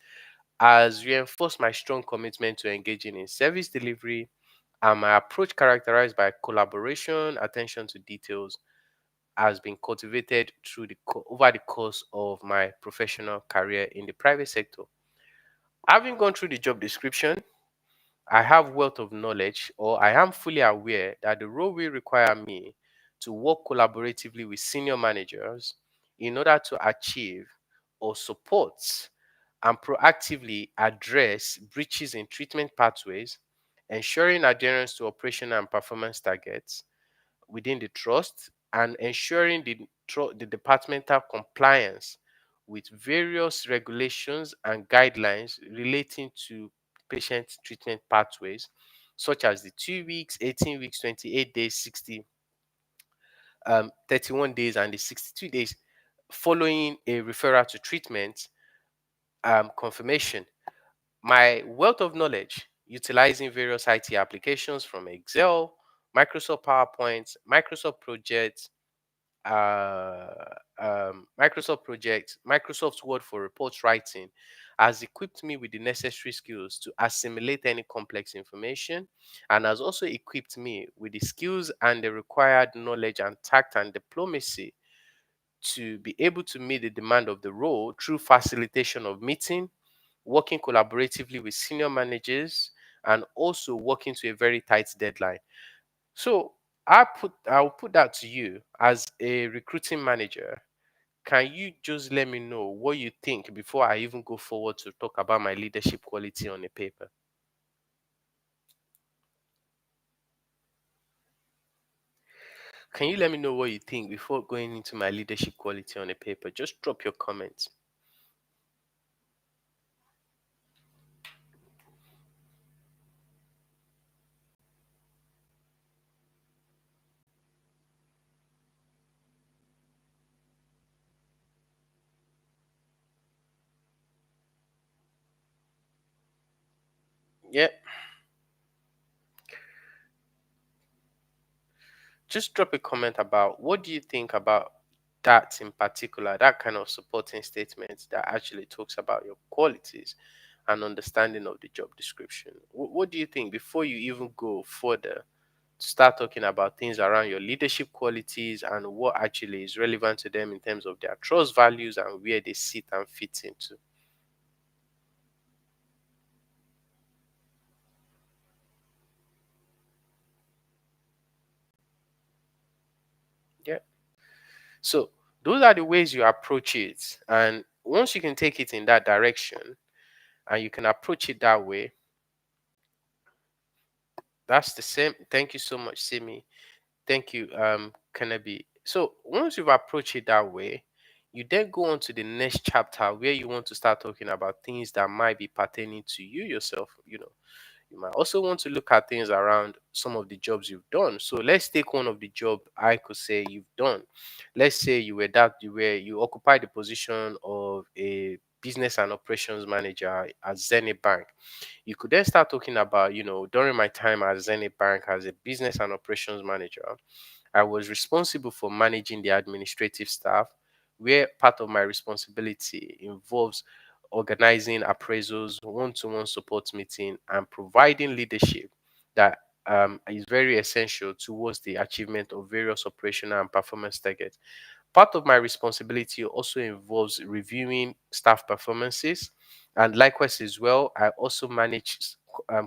has reinforced my strong commitment to engaging in service delivery and my approach characterized by collaboration, attention to details, has been cultivated over the course of my professional career in the private sector. Having gone through the job description, I have wealth of knowledge, or I am fully aware that the role will require me to work collaboratively with senior managers in order to achieve or support and proactively address breaches in treatment pathways, ensuring adherence to operational and performance targets within the trust, and ensuring the departmental compliance with various regulations and guidelines relating to patient treatment pathways, such as the 2 weeks, 18 weeks, 28 days, 31 days, and the 62 days following a referral to treatment confirmation. My wealth of knowledge utilizing various IT applications from Excel, Microsoft PowerPoint, Microsoft Project, Microsoft Word for report writing has equipped me with the necessary skills to assimilate any complex information, and has also equipped me with the skills and the required knowledge and tact and diplomacy to be able to meet the demand of the role through facilitation of meeting, working collaboratively with senior managers, and also working to a very tight deadline. So I'll put that to you as a recruiting manager. Can you just let me know what you think before I even go forward to talk about my leadership quality on a paper? Can you let me know what you think before going into my leadership quality on a paper? Just drop your comments. Yeah, just drop a comment about what do you think about that in particular, that kind of supporting statement that actually talks about your qualities and understanding of the job description. What do you think before you even go further to start talking about things around your leadership qualities and what actually is relevant to them in terms of their trust values and where they sit and fit into? Yeah. So those are the ways you approach it. And once you can take it in that direction and you can approach it that way, that's the same. Thank you so much, Simi. Thank you, Kanabi. So once you've approached it that way, you then go on to the next chapter where you want to start talking about things that might be pertaining to you yourself. You might also want to look at things around some of the jobs you've done. So let's take one of the job I could say you've done. Let's say you occupied the position of a business and operations manager at Zenith Bank. You could then start talking about, during my time at Zenith Bank as a business and operations manager, I was responsible for managing the administrative staff, where part of my responsibility involves organizing appraisals, one to one support meeting, and providing leadership that is very essential towards the achievement of various operational and performance targets. Part of my responsibility also involves reviewing staff performances, and likewise as well, I also manage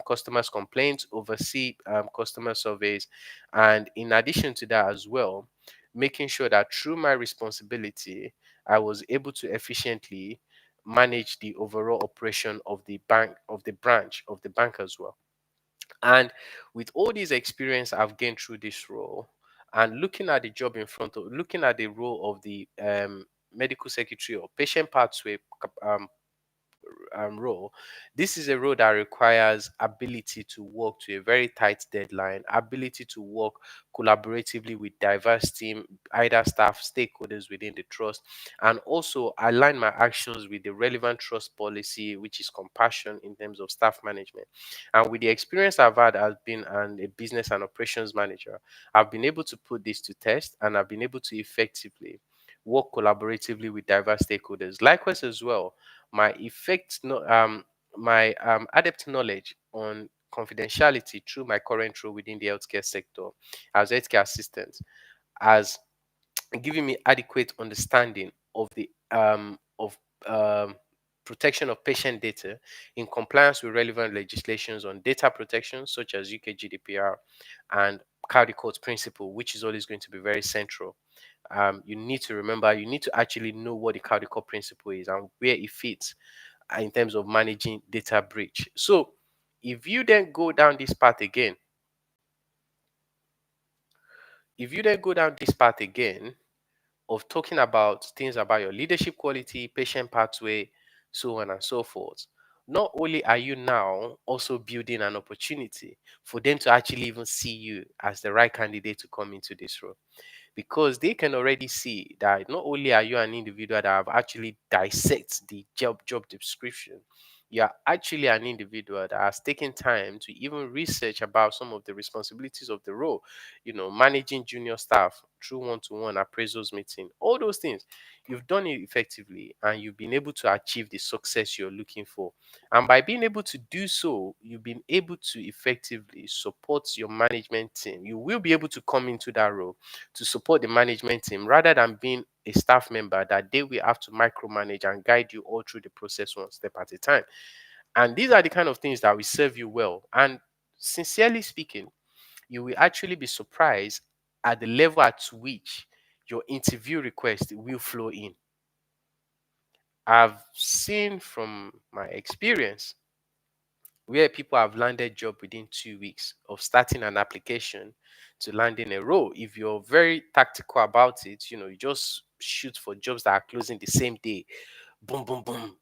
customers' complaints, oversee customer surveys, and in addition to that as well, making sure that through my responsibility, I was able to efficiently manage the overall operation of the bank, of the branch, of the bank as well. And with all this experience I've gained through this role, and looking at the job in front of, looking at the role of the medical secretary or patient pathway role, this is a role that requires ability to work to a very tight deadline, ability to work collaboratively with diverse team, either staff, stakeholders within the trust, and also align my actions with the relevant trust policy, which is compassion in terms of staff management. And with the experience I've had as being a business and operations manager, I've been able to put this to test, and I've been able to effectively work collaboratively with diverse stakeholders. Likewise, as well, my effect no, my adept knowledge on confidentiality through my current role within the healthcare sector as healthcare assistant has given me adequate understanding of um, protection of patient data in compliance with relevant legislations on data protection such as UK GDPR and Caldecott principle, which is always going to be very central. You need to remember, you need to actually know what the Caldecott principle is and where it fits in terms of managing data breach. So if you then go down this path again, if you then go down this path again of talking about things about your leadership quality, patient pathway, so on and so forth, not only are you now also building an opportunity for them to actually even see you as the right candidate to come into this role, because they can already see that not only are you an individual that have actually dissect the job description, you are actually an individual that has taken time to even research about some of the responsibilities of the role, managing junior staff through one-to-one appraisals meeting, all those things. You've done it effectively and you've been able to achieve the success you're looking for. And by being able to do so, you've been able to effectively support your management team. You will be able to come into that role to support the management team rather than being a staff member that they will have to micromanage and guide you all through the process one step at a time. And these are the kind of things that will serve you well. And sincerely speaking, you will actually be surprised at the level at which your interview request will flow in. I've seen from my experience where people have landed job within 2 weeks of starting an application to landing a role. If you're very tactical about it, you just shoot for jobs that are closing the same day. Boom, boom, boom.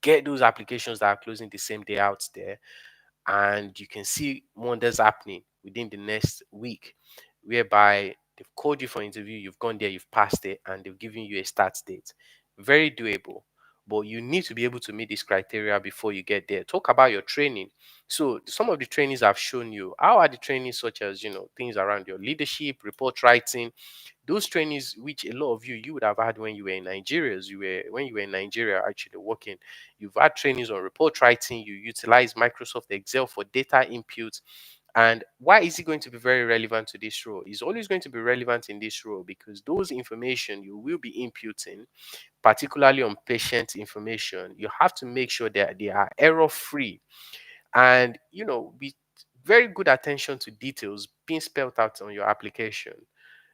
Get those applications that are closing the same day out there, and you can see wonders happening within the next week, whereby they've called you for interview, you've gone there, you've passed it, and they've given you a start date. Very doable, but you need to be able to meet this criteria before you get there. Talk about your training. So some of the trainings I've shown you, how are the trainings such as things around your leadership, report writing, those trainings which a lot of you would have had when you were in Nigeria, when you were in Nigeria actually working. You've had trainings on report writing, you utilize Microsoft Excel for data input. And why is it going to be very relevant to this role? It's always going to be relevant in this role because those information you will be inputting, particularly on patient information, you have to make sure that they are error free and with very good attention to details being spelled out on your application.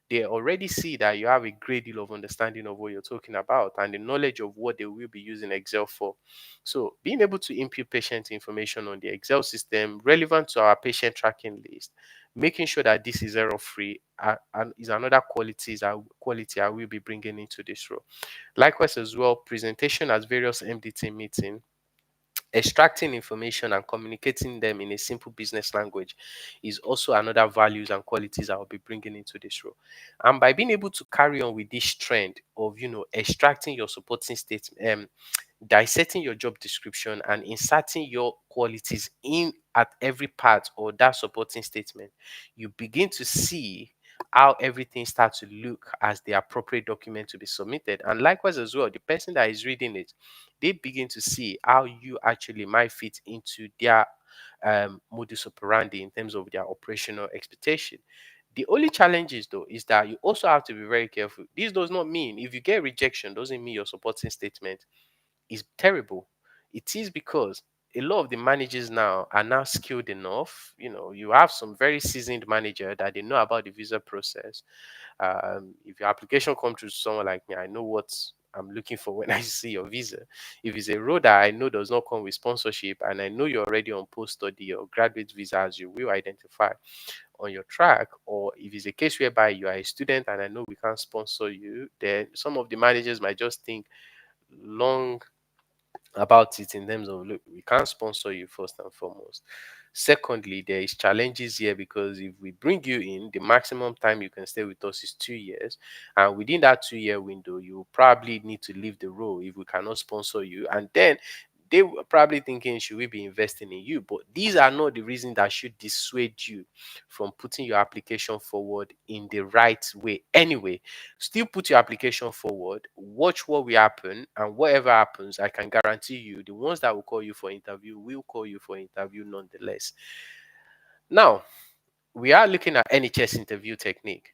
They already see that you have a great deal of understanding of what you're talking about and the knowledge of what they will be using Excel for. So, being able to input patient information on the Excel system relevant to our patient tracking list, making sure that this is error free, and is another quality I will be bringing into this role. Likewise, as well, presentation at various MDT meetings, extracting information and communicating them in a simple business language is also another values and qualities I'll be bringing into this role. And by being able to carry on with this trend of extracting your supporting statement, dissecting your job description and inserting your qualities in at every part or that supporting statement, you begin to see how everything starts to look as the appropriate document to be submitted. And likewise as well, the person that is reading it, they begin to see how you actually might fit into their modus operandi in terms of their operational expectation. The only challenge is though is that you also have to be very careful. This does not mean if you get rejection, doesn't mean your supporting statement is terrible. It is because a lot of the managers now are now skilled enough. You have some very seasoned manager that they know about the visa process. If your application comes to someone like me, I know what I'm looking for when I see your visa. If it's a role that I know does not come with sponsorship and I know you're already on post study or graduate visa, as you will identify, on your track, or if it's a case whereby you are a student and I know we can't sponsor you, then some of the managers might just think long about it in terms of, look, we can't sponsor you first and foremost. Secondly, there is challenges here because if we bring you in, the maximum time you can stay with us is 2 years, and within that 2 year window you will probably need to leave the role if we cannot sponsor you. And then they were probably thinking, should we be investing in you? But these are not the reasons that should dissuade you from putting your application forward in the right way anyway. Still put your application forward, watch what will happen, and whatever happens, I can guarantee you the ones that will call you for interview will call you for interview nonetheless. Now, we are looking at NHS interview technique.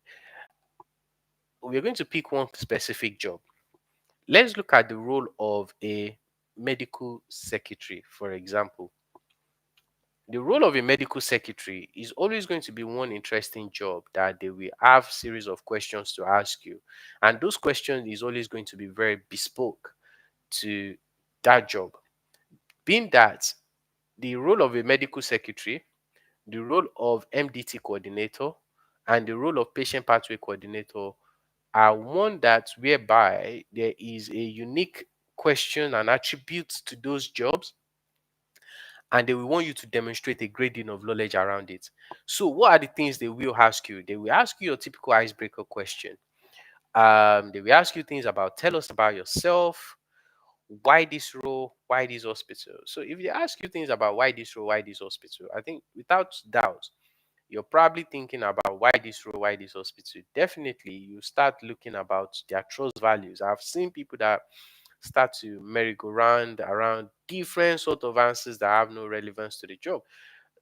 We're going to pick one specific job. Let's look at the role of a medical secretary, for example. The role of a medical secretary is always going to be one interesting job that they will have series of questions to ask you, and those questions is always going to be very bespoke to that job. Being that the role of a medical secretary, the role of MDT coordinator, and the role of patient pathway coordinator are one that whereby there is a unique question and attributes to those jobs, and they will want you to demonstrate a great deal of knowledge around it. So, what are the things they will ask you? They will ask you your typical icebreaker question. They will ask you things about, tell us about yourself, why this role, why this hospital. So, if they ask you things about why this role, why this hospital, I think without doubt, you're probably thinking about why this role, why this hospital. Definitely, you start looking about their trust values. I've seen people that start to merry-go-round around different sort of answers that have no relevance to the job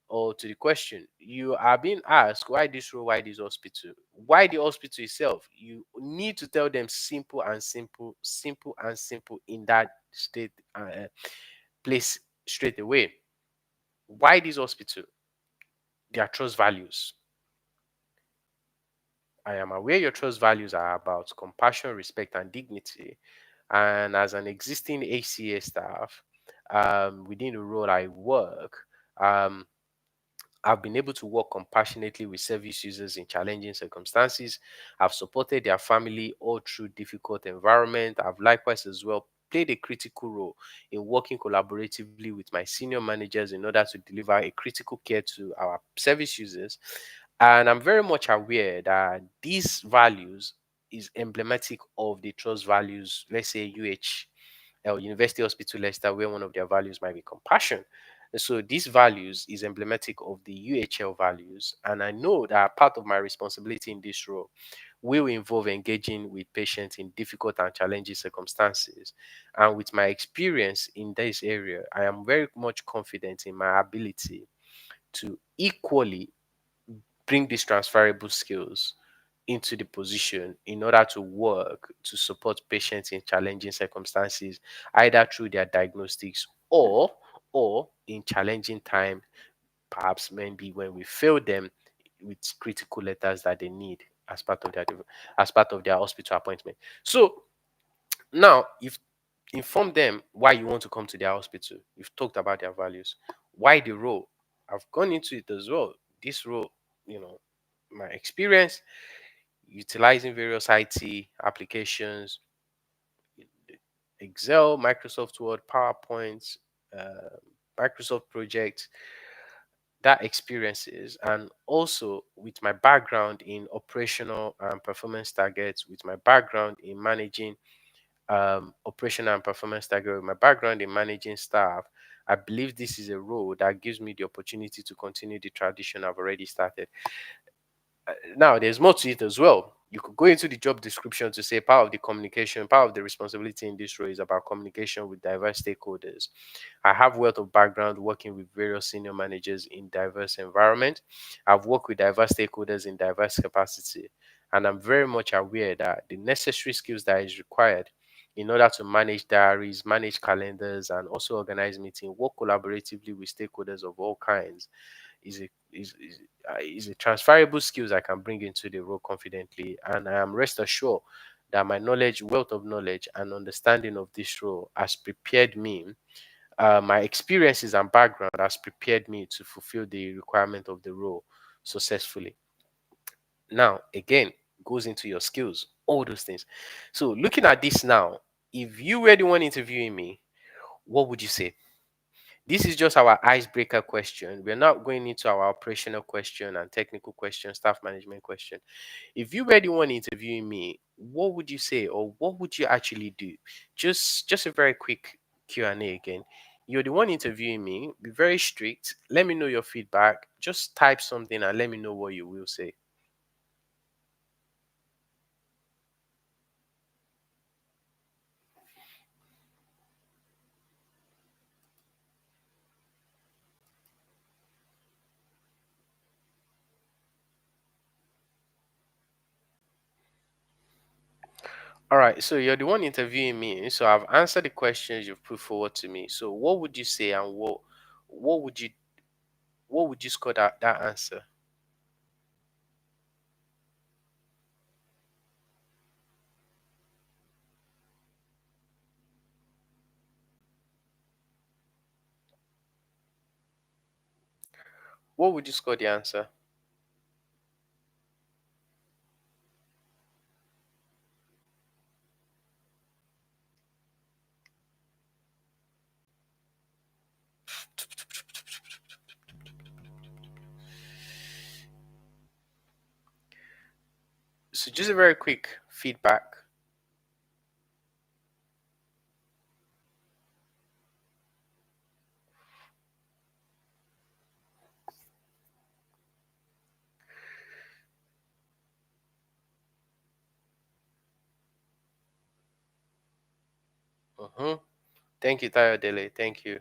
or to the question. You are being asked why this role, why this hospital, why the hospital itself. You need to tell them simple and simple, simple and simple in that state place straight away. Why this hospital? Their trust values. I am aware your trust values are about compassion, respect, and dignity. And as an existing ACA staff, within the role I work, um, I've been able to work compassionately with service users in challenging circumstances. I've supported their family all through difficult environment. I've likewise as well played a critical role in working collaboratively with my senior managers in order to deliver a critical care to our service users. And I'm very much aware that these values is emblematic of the trust values, let's say University Hospital Leicester, where one of their values might be compassion. So these values is emblematic of the UHL values, and I know that part of my responsibility in this role will involve engaging with patients in difficult and challenging circumstances. And with my experience in this area, I am very much confident in my ability to equally bring these transferable skills into the position in order to work to support patients in challenging circumstances, either through their diagnostics or in challenging time, perhaps maybe when we fail them with critical letters that they need as part of their hospital appointment. So now you've informed them why you want to come to their hospital. You've talked about their values. Why the role? I've gone into it as well. This role, you know, my experience utilizing various IT applications, Excel, Microsoft Word, PowerPoint, uh, Microsoft Project, that experiences, and also with my background in operational and performance targets, with my background in managing operational and performance target, with my background in managing staff, I believe this is a role that gives me the opportunity to continue the tradition I've already started. Now, there's more to it as well. You could go into the job description to say part of the communication, part of the responsibility in this role is about communication with diverse stakeholders. I have wealth of background working with various senior managers in diverse environment. I've worked with diverse stakeholders in diverse capacity, and I'm very much aware that the necessary skills that is required in order to manage diaries, manage calendars, and also organize meetings, work collaboratively with stakeholders of all kinds is a is a transferable skills I can bring into the role confidently, and I am rest assured that my knowledge, wealth of knowledge, and understanding of this role has prepared me. My experiences and background has prepared me to fulfill the requirement of the role. successfully. Now, again, goes into your skills, all those things. So, looking at this now, if you were the one interviewing me, what would you say? This is just our icebreaker question. We're not going into our operational question and technical question, staff management question. If you were the one interviewing me, what would you say, or what would you actually do? Just a very quick Q&A again. You're the one interviewing me. Be very strict. Let me know your feedback. Just type something and let me know what you will say. All right, so you're the one interviewing me. So I've answered the questions you've put forward to me. So what would you say, and what would you what would you score that answer? What would you score the answer? So just a very quick feedback. Hmm. Thank you, Tayo Dele. Thank you.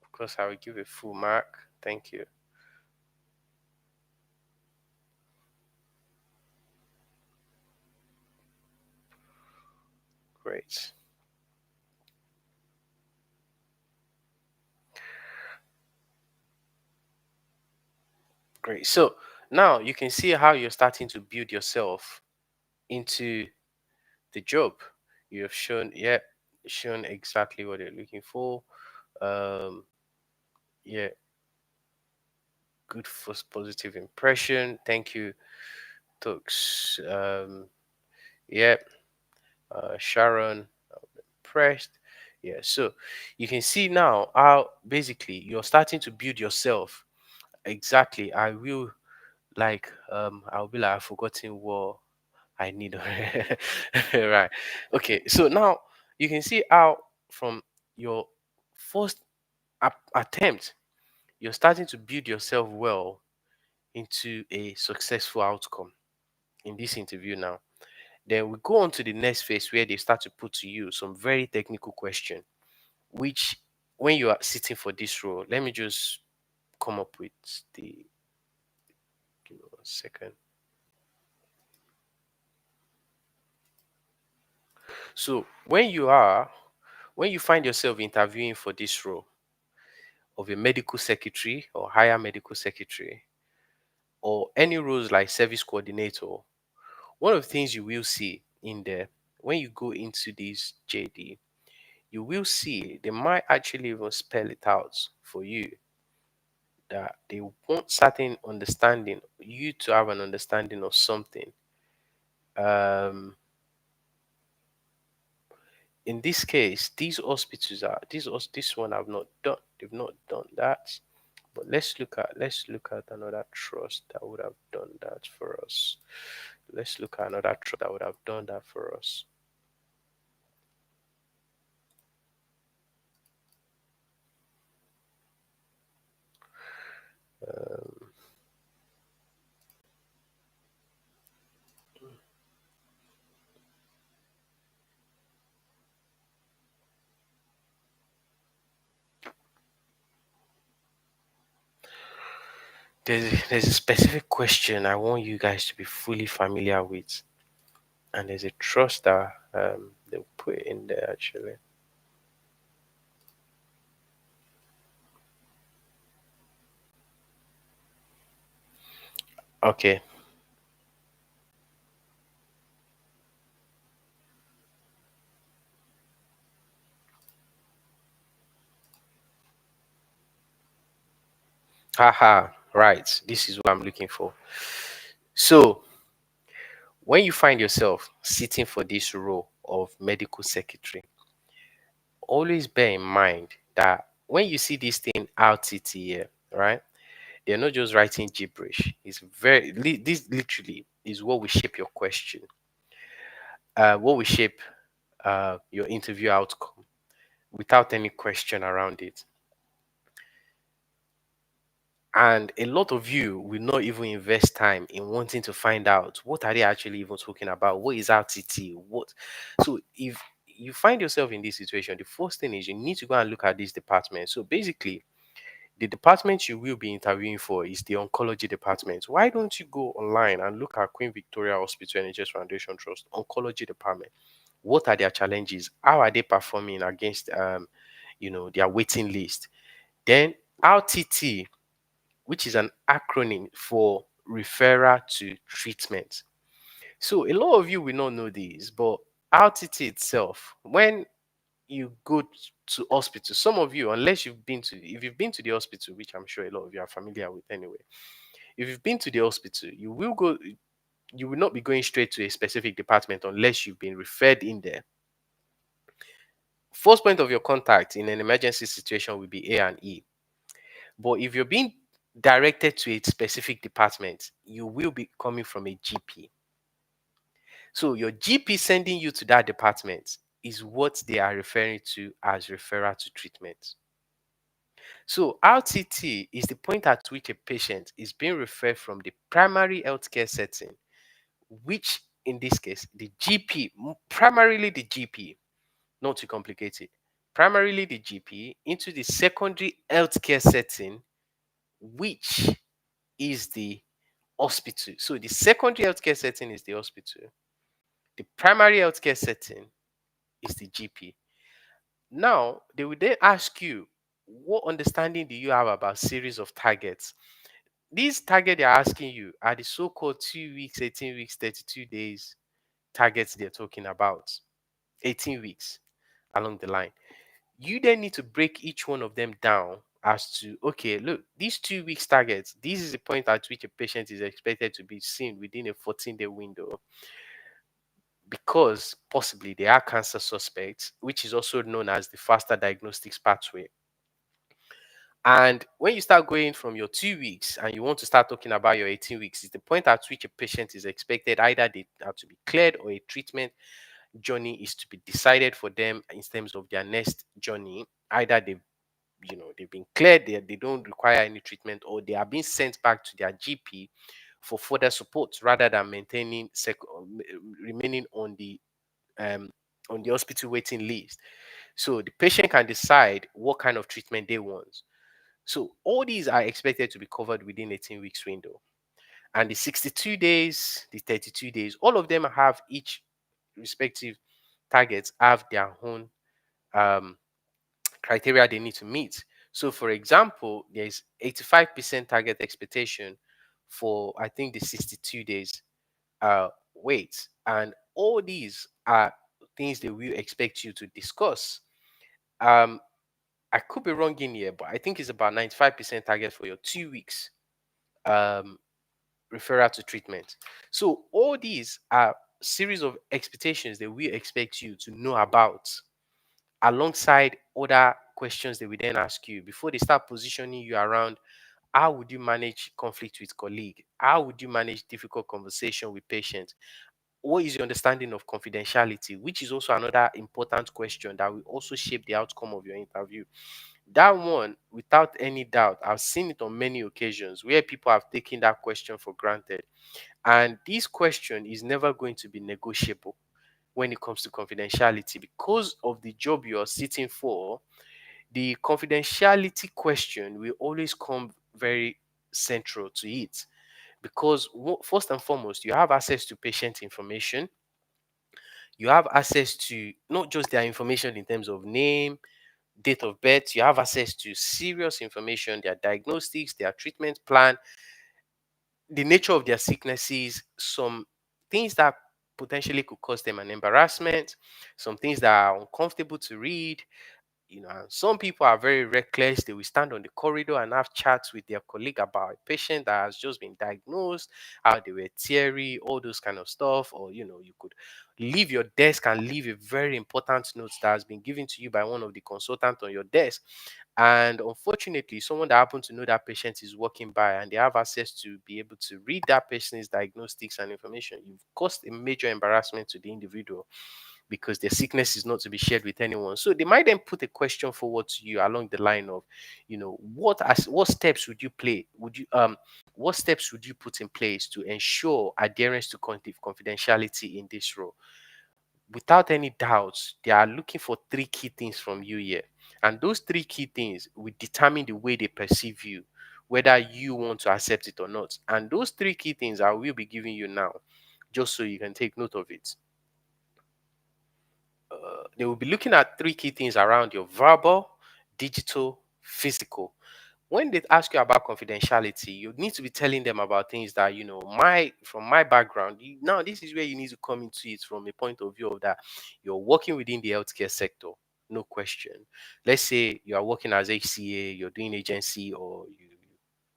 Of course, I will give a full mark. Thank you. Great. Great. So now you can see how you're starting to build yourself into the job. You have shown, yeah, shown exactly what you're looking for. Um, yeah, good first positive impression. Thank you, Tux. Yeah, Sharon, impressed. Yeah, so you can see now how basically you're starting to build yourself. Exactly. I'll be like I've forgotten what I need. Right. Okay. So now you can see how from your first attempt, you're starting to build yourself well into a successful outcome in this interview now. Then we go on to the next phase where they start to put to you some very technical question, which when you are sitting for this role, let me just come up with the give me 1 second. So when you find yourself interviewing for this role of a medical secretary or higher medical secretary or any roles like service coordinator, one of the things you will see in there when you go into this JD, you will see they might actually even spell it out for you that they want certain understanding, you to have an understanding of something. Um, in this case, these hospitals are this one have not done. They've not done that. But let's look at another trust that would have done that for us. Let's look at another trust that would have done that for us. Um, there's a specific question I want you guys to be fully familiar with, and there's a trust that they'll put in there actually. Okay, Haha, right. This is what I'm looking for. So, when you find yourself sitting for this role of medical secretary, always bear in mind that when you see this thing RTT here, right? They're not just writing gibberish. It's this literally is what will shape your question, what will shape your interview outcome without any question around it. And a lot of you will not even invest time in wanting to find out what are they actually even talking about. What is RTT? What? So if you find yourself in this situation, the first thing is you need to go and look at this department. So basically, the department you will be interviewing for is the oncology department. Why don't you go online and look at Queen Victoria Hospital NHS Foundation Trust oncology department? What are their challenges? How are they performing against their waiting list? Then RTT, which is an acronym for referral to treatment. So a lot of you will not know this, but RTT itself, when you go to hospital, some of you, unless if you've been to the hospital, which I'm sure a lot of you are familiar with anyway, if you've been to the hospital, you will not be going straight to a specific department unless you've been referred in there. First point of your contact in an emergency situation will be A and E. But if you're being directed to a specific department, you will be coming from a GP. So your GP sending you to that department is what they are referring to as referral to treatment. So RTT is the point at which a patient is being referred from the primary healthcare setting, which in this case, the GP, primarily the GP, not to complicate it, primarily the GP into the secondary healthcare setting, which is the hospital. So the secondary healthcare setting is the hospital. The primary healthcare setting is the GP. Now, they will then ask you, what understanding do you have about series of targets? These targets they're asking you are the so-called 2 weeks, 18 weeks, 32 days targets they're talking about. 18 weeks along the line. You then need to break each one of them down as to, okay, look, these 2 weeks targets, this is the point at which a patient is expected to be seen within a 14-day window because possibly they are cancer suspects, which is also known as the faster diagnostics pathway. And when you start going from your 2 weeks and you want to start talking about your 18 weeks, is the point at which a patient is expected either they have to be cleared or a treatment journey is to be decided for them in terms of their next journey. Either they've been cleared, they don't require any treatment, or they are being sent back to their GP for further support rather than remaining um, on the hospital waiting list. So the patient can decide what kind of treatment they want. So all these are expected to be covered within 18 weeks window. And the 62 days, the 32 days, all of them have each respective targets have their own um, criteria they need to meet. So for example, there's 85% target expectation for I think the 62 days wait. And all these are things they will expect you to discuss. Um, I could be wrong in here, but I think it's about 95% target for your 2 weeks um, referral to treatment. So all these are series of expectations that we expect you to know about alongside other questions they will then ask you before they start positioning you around how would you manage conflict with colleague, how would you manage difficult conversation with patients, what is your understanding of confidentiality, which is also another important question that will also shape the outcome of your interview. That one, without any doubt, I've seen it on many occasions where people have taken that question for granted. And this question is never going to be negotiable when it comes to confidentiality because of the job you're sitting for. The confidentiality question will always come very central to it because first and foremost, you have access to patient information. You have access to not just their information in terms of name, date of birth. You have access to serious information, their diagnostics, their treatment plan, the nature of their sicknesses, some things that potentially could cause them an embarrassment, some things that are uncomfortable to read. And some people are very reckless. They will stand on the corridor and have chats with their colleague about a patient that has just been diagnosed, how they were teary, all those kind of stuff. Or you could leave your desk and leave a very important note that has been given to you by one of the consultants on your desk. And unfortunately, someone that happens to know that patient is walking by and they have access to be able to read that patient's diagnostics and information. You've caused a major embarrassment to the individual because their sickness is not to be shared with anyone. So they might then put a question forward to you along the line of, what steps would you play? What steps would you put in place to ensure adherence to confidentiality in this role? Without any doubts, they are looking for three key things from you here. And those three key things will determine the way they perceive you, whether you want to accept it or not. And those three key things I will be giving you now, just so you can take note of it. They will be looking at three key things around your verbal, digital, physical. When they ask you about confidentiality, you need to be telling them about things that from my background. Now, this is where you need to come into it from a point of view of that you're working within the healthcare sector, no question. Let's say you are working as HCA, you're doing agency, or you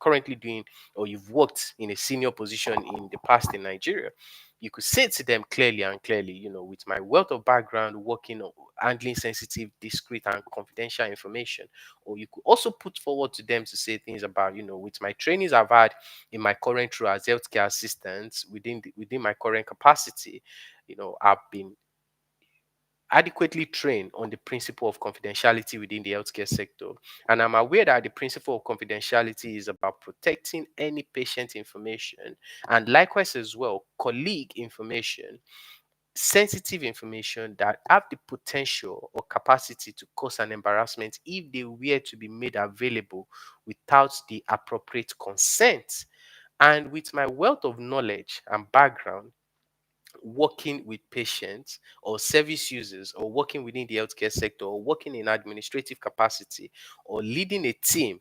currently doing, or you've worked in a senior position in the past in Nigeria. You could say to them clearly, with my wealth of background working on handling sensitive, discreet, and confidential information. Or you could also put forward to them to say things about, with my trainings I've had in my current role as healthcare assistant within my current capacity, I've been adequately trained on the principle of confidentiality within the healthcare sector. And I'm aware that the principle of confidentiality is about protecting any patient information and likewise as well, colleague information, sensitive information that have the potential or capacity to cause an embarrassment if they were to be made available without the appropriate consent. And with my wealth of knowledge and background, working with patients or service users or working within the healthcare sector or working in administrative capacity or leading a team,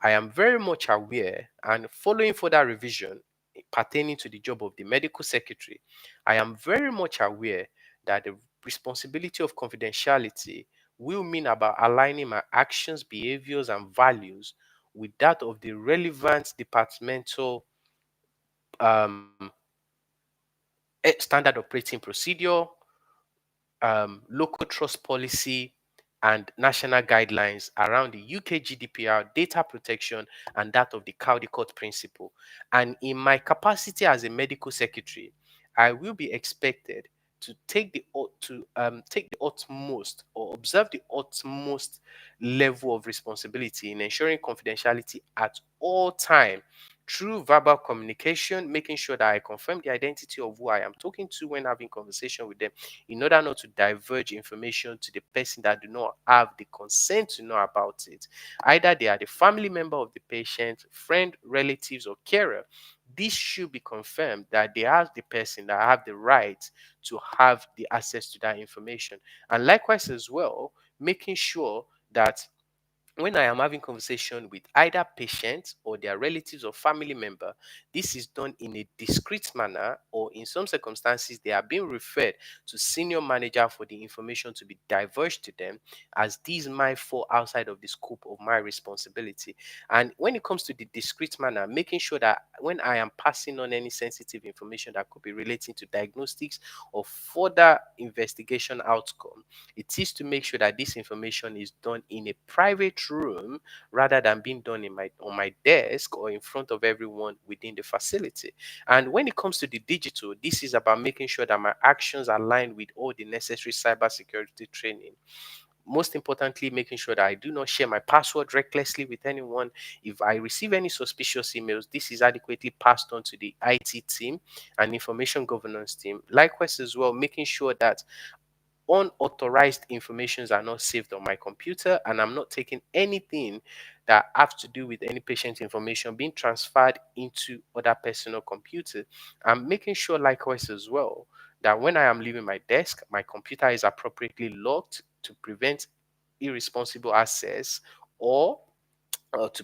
I am very much aware and following further revision pertaining to the job of the medical secretary, I am very much aware that the responsibility of confidentiality will mean about aligning my actions, behaviors, and values with that of the relevant departmental um, standard operating procedure, local trust policy, and national guidelines around the UK GDPR, data protection, and that of the Caldecott principle. And in my capacity as a medical secretary, I will be expected to take the utmost or observe the utmost level of responsibility in ensuring confidentiality at all time through verbal communication, making sure that I confirm the identity of who I am talking to when having conversation with them in order not to diverge information to the person that do not have the consent to know about it. Either they are the family member of the patient, friend, relatives, or carer. This should be confirmed that they are the person that have the right to have the access to that information. And likewise as well, making sure that when I am having conversation with either patients or their relatives or family member, this is done in a discreet manner, or in some circumstances, they are being referred to senior manager for the information to be divulged to them, as these might fall outside of the scope of my responsibility. And when it comes to the discreet manner, making sure that when I am passing on any sensitive information that could be relating to diagnostics or further investigation outcome, it is to make sure that this information is done in a private room rather than being done on my desk or in front of everyone within the facility. And when it comes to the digital, this is about making sure that my actions align with all the necessary cybersecurity training. Most importantly, making sure that I do not share my password recklessly with anyone. If I receive any suspicious emails, this is adequately passed on to the IT team and information governance team. Likewise, as well, making sure that unauthorized informations are not saved on my computer, and I'm not taking anything that have to do with any patient information being transferred into other personal computers. I'm making sure likewise as well that when I am leaving my desk, my computer is appropriately locked to prevent irresponsible access, or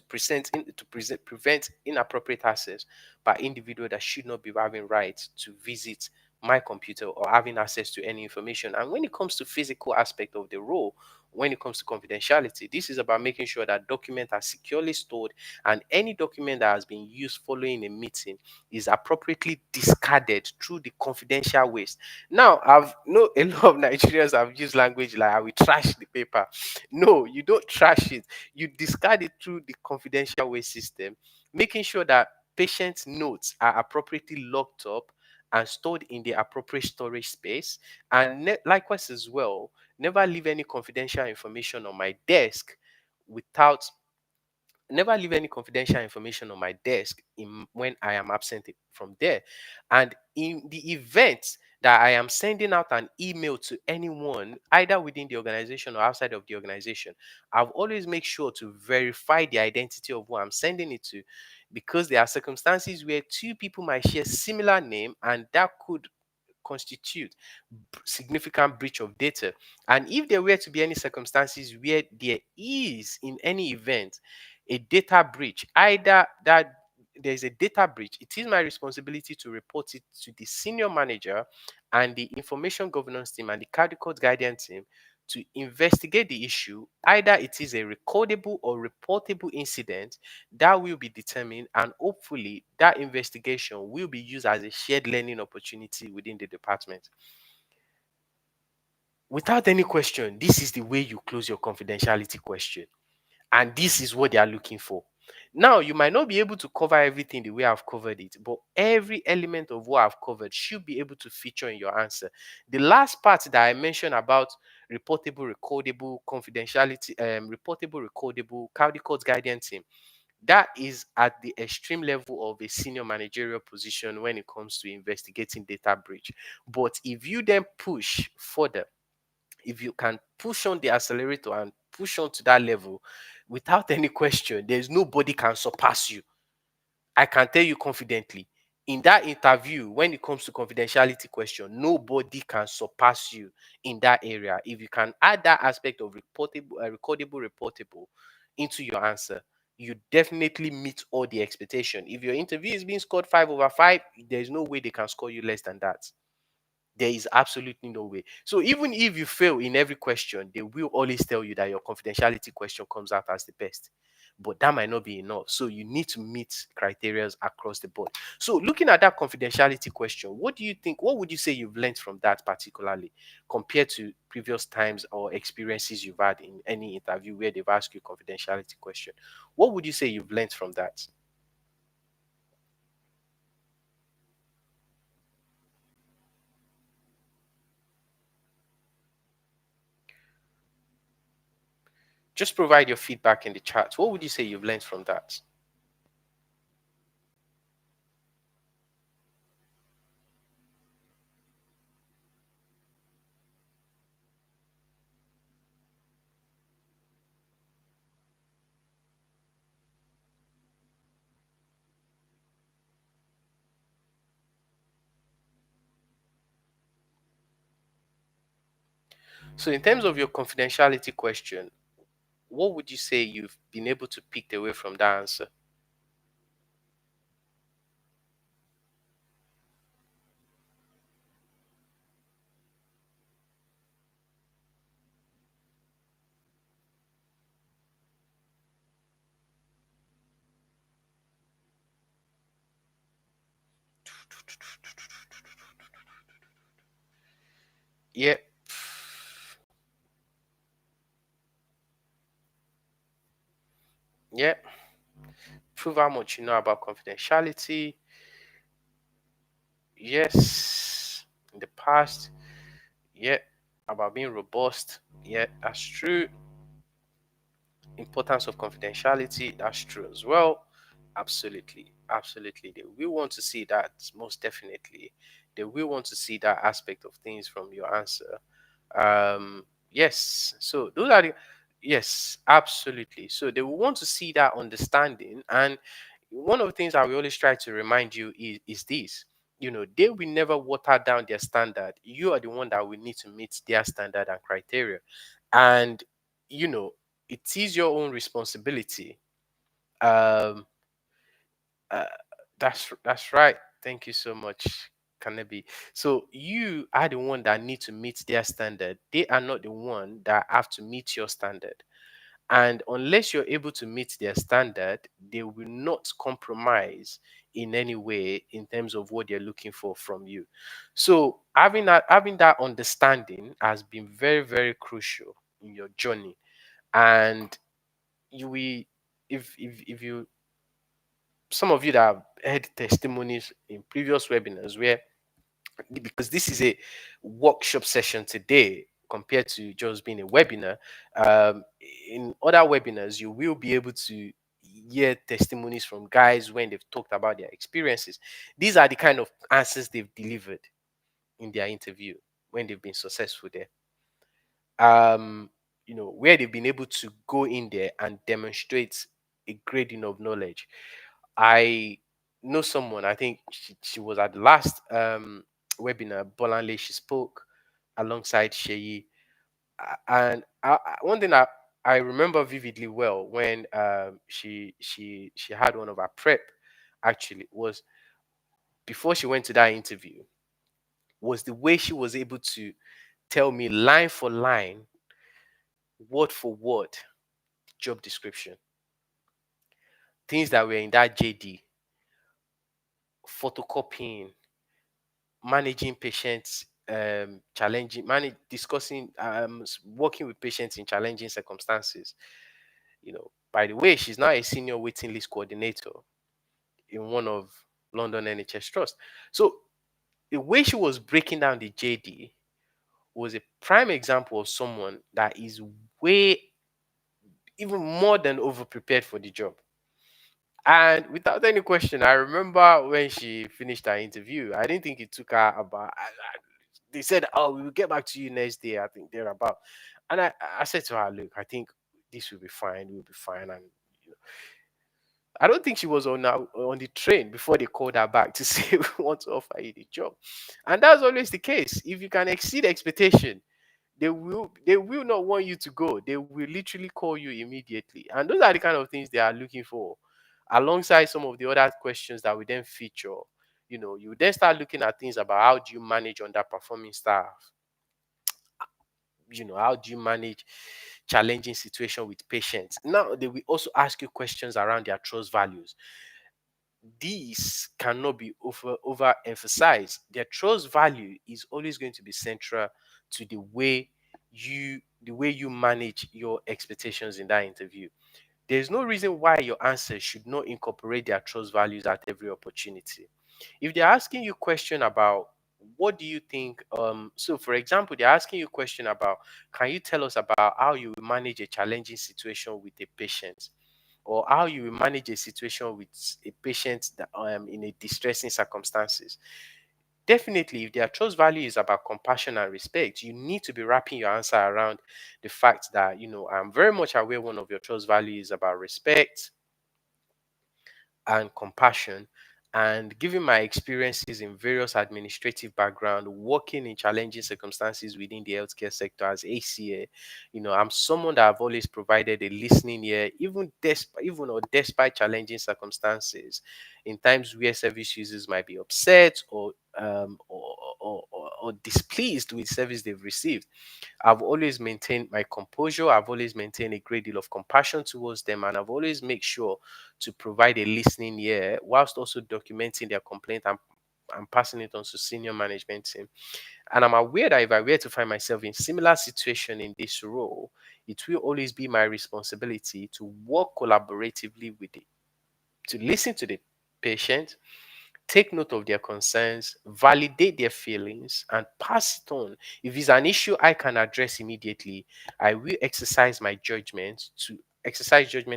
prevent inappropriate access by individual that should not be having rights to visit my computer or having access to any information. And when it comes to physical aspect of the role, when it comes to confidentiality. This is about making sure that documents are securely stored, and any document that has been used following a meeting is appropriately discarded through the confidential waste. Now, I've know a lot of Nigerians have used language like, I will trash the paper. No, you don't trash it. You discard it through the confidential waste system, making sure that patient notes are appropriately locked up and stored in the appropriate storage space. And likewise as well, never leave any confidential information on my desk without never leave any confidential information on my desk when I am absent from there. And in the event that I am sending out an email to anyone, either within the organization or outside of the organization, I've always make sure to verify the identity of who I'm sending it to, because there are circumstances where two people might share similar name, and that could constitute significant breach of data. And if there were to be any circumstances where there is, in any event, a data breach, either that there's a data breach, it is my responsibility to report it to the senior manager and the information governance team and the code guidance team to investigate the issue. Either it is a recordable or reportable incident that will be determined, and hopefully that investigation will be used as a shared learning opportunity within the department. Without any question, this is the way you close your confidentiality question. And this is what they are looking for. Now, you might not be able to cover everything the way I've covered it, but every element of what I've covered should be able to feature in your answer. The last part that I mentioned about reportable, recordable, confidentiality, reportable, recordable, county court guidance team, that is at the extreme level of a senior managerial position when it comes to investigating data breach. But if you then push further, if you can push on the accelerator and push on to that level without any question, there's nobody can surpass you. I can tell you confidently, in that interview, when it comes to confidentiality question, nobody can surpass you in that area. If you can add that aspect of reportable, recordable, reportable into your answer, you definitely meet all the expectation. If your interview is being scored 5/5, there's no way they can score you less than that. There is absolutely no way. So even if you fail in every question, they will always tell you that your confidentiality question comes out as the best. But that might not be enough. So you need to meet criteria across the board. So looking at that confidentiality question, what do you think? What would you say you've learned from that particularly compared to previous times or experiences you've had in any interview where they've asked you confidentiality question? What would you say you've learned from that? Just provide your feedback in the chat. What would you say you've learned from that? So, in terms of your confidentiality question, what would you say you've been able to pick away from that answer? Yeah, yeah. Prove how much you know about confidentiality. Yes. In the past, yeah. About being robust. Yeah, that's true. Importance of confidentiality. That's true as well. Absolutely. Absolutely. They will want to see that, most definitely. They will want to see that aspect of things from your answer. Yes, so those are the, yes, absolutely. So they will want to see that understanding. And one of the things I will always try to remind you is this, they will never water down their standard. You are the one that will need to meet their standard and criteria. And you know it is your own responsibility. um uh, that's right. Thank you so much, can it be? So you are the one that need to meet their standard. They are not the one that have to meet your standard. And unless you're able to meet their standard, they will not compromise in any way in terms of what they're looking for from you. So having that understanding has been very, very crucial in your journey. And you will, if you, some of you that have heard testimonies in previous webinars where, because this is a workshop session today compared to just being a webinar, um, in other webinars you will be able to hear testimonies from guys when they've talked about their experiences. These are the kind of answers they've delivered in their interview when they've been successful there. um where they've been able to go in there and demonstrate a grading of knowledge. I know someone, I think she was at the last webinar, Bolanle. She spoke alongside Sheyi. And one thing I remember vividly well when she had one of our prep, actually, was before she went to that interview, was the way she was able to tell me line for line, word for word, job description, things that were in that JD, photocopying, managing patients, challenging, discussing, working with patients in challenging circumstances. By the way, she's now a senior waiting list coordinator in one of London NHS Trust. So the way she was breaking down the JD was a prime example of someone that is way, even more than over prepared for the job. And without any question, I remember when she finished her interview, I didn't think it took her about. They said, "Oh, we will get back to you next day." I think they're about, and I said to her, "Look, I think this will be fine. We'll be fine." And you know, I don't think she was on the train before they called her back to say we want to offer you the job. And that's always the case. If you can exceed expectation, they will not want you to go. They will literally call you immediately. And those are the kind of things they are looking for, alongside some of the other questions that we then feature. You then start looking at things about how do you manage underperforming staff. How do you manage challenging situation with patients. Now they will also ask you questions around their trust values. These cannot be overemphasized. Their trust value is always going to be central to the way you manage your expectations in that interview. There's no reason why your answers should not incorporate their trust values at every opportunity. If they're asking you question about what do you think, so for example, they're asking you question about, can you tell us about how you will manage a challenging situation with a patient, or how you will manage a situation with a patient that in a distressing circumstances. Definitely, if their trust value is about compassion and respect, you need to be wrapping your answer around the fact that, I'm very much aware one of your trust values is about respect and compassion. And given my experiences in various administrative background, working in challenging circumstances within the healthcare sector as ACA, I'm someone that I've always provided a listening ear, even despite challenging circumstances, in times where service users might be upset or displeased with service they've received. I've always maintained my composure. I've always maintained a great deal of compassion towards them, and I've always made sure to provide a listening ear whilst also documenting their complaint and passing it on to senior management team. And I'm aware that if I were to find myself in similar situation in this role, it will always be my responsibility to work collaboratively to listen to the patient, take note of their concerns, validate their feelings, and pass it on. If it's an issue I can address immediately, I will exercise judgment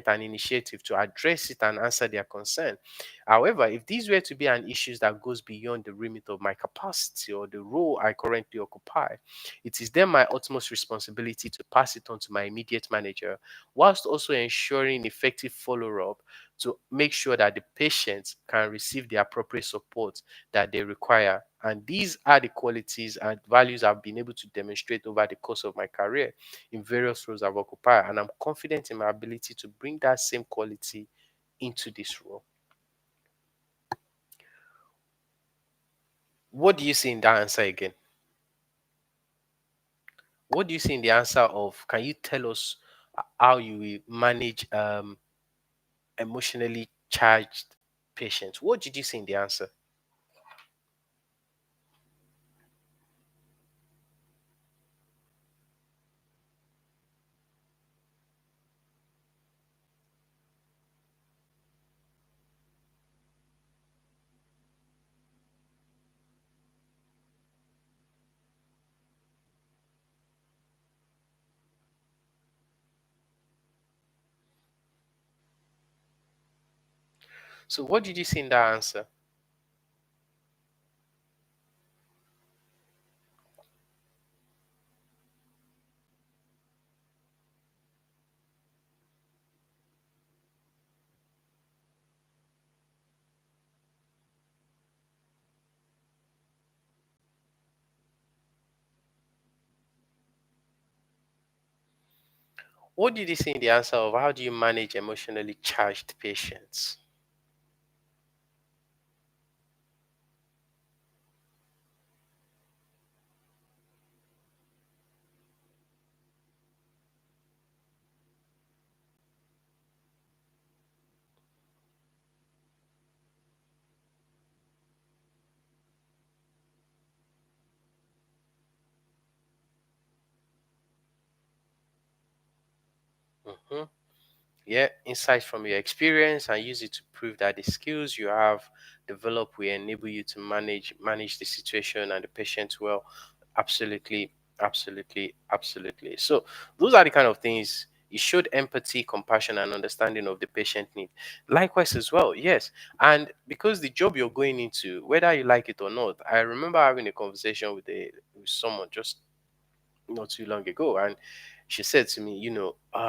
and initiative to address it and answer their concern. However, if these were to be an issue that goes beyond the remit of my capacity or the role I currently occupy, it is then my utmost responsibility to pass it on to my immediate manager, whilst also ensuring effective follow-up to make sure that the patients can receive the appropriate support that they require. And these are the qualities and values I've been able to demonstrate over the course of my career in various roles I've occupied. And I'm confident in my ability to bring that same quality into this role. What do you see in that answer again? What do you see in the answer of? Can you tell us how you will manage emotionally charged patients? What did you see in the answer? So, what did you see in that answer? What did you see in the answer of how do you manage emotionally charged patients? Hmm. Yeah, insights from your experience and use it to prove that the skills you have developed will enable you to manage the situation and the patient well. Absolutely, absolutely, absolutely. So those are the kind of things you showed empathy, compassion, and understanding of the patient need. Likewise as well, yes. And because the job you're going into, whether you like it or not, I remember having a conversation with someone just not too long ago, and she said to me,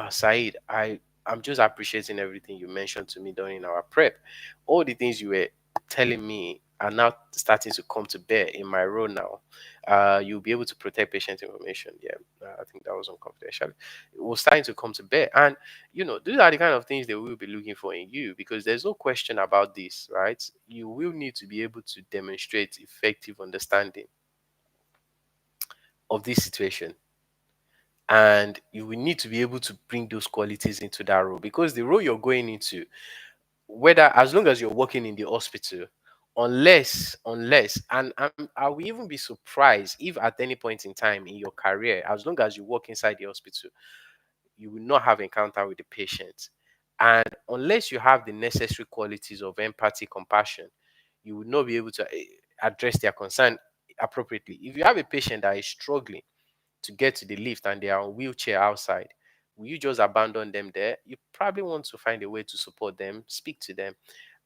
Saeed, I'm just appreciating everything you mentioned to me during our prep. All the things you were telling me are now starting to come to bear in my role now. You'll be able to protect patient information. Yeah, I think that was on confidential. It was starting to come to bear, and these are the kind of things they will be looking for in you, because there's no question about this, right? You will need to be able to demonstrate effective understanding of this situation, and you will need to be able to bring those qualities into that role, because the role you're going into, whether as long as you're working in the hospital, unless I will even be surprised if at any point in time in your career, as long as you work inside the hospital, you will not have encounter with the patient. And unless you have the necessary qualities of empathy, compassion, you will not be able to address their concern appropriately. If you have a patient that is struggling to get to the lift and they are on wheelchair outside, will you just abandon them there? You probably want to find a way to support them, speak to them.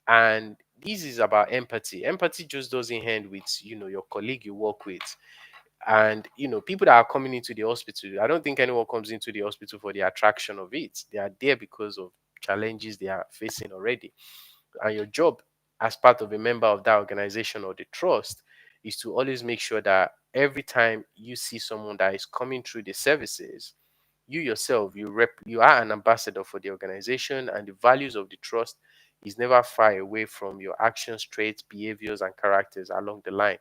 And this is about empathy. Empathy just doesn't end with your colleague you work with. And people that are coming into the hospital, I don't think anyone comes into the hospital for the attraction of it. They are there because of challenges they are facing already. And your job as part of a member of that organization or the trust is to always make sure that every time you see someone that is coming through the services, you yourself, you are an ambassador for the organization, and the values of the trust is never far away from your actions, traits, behaviors, and characters along the line.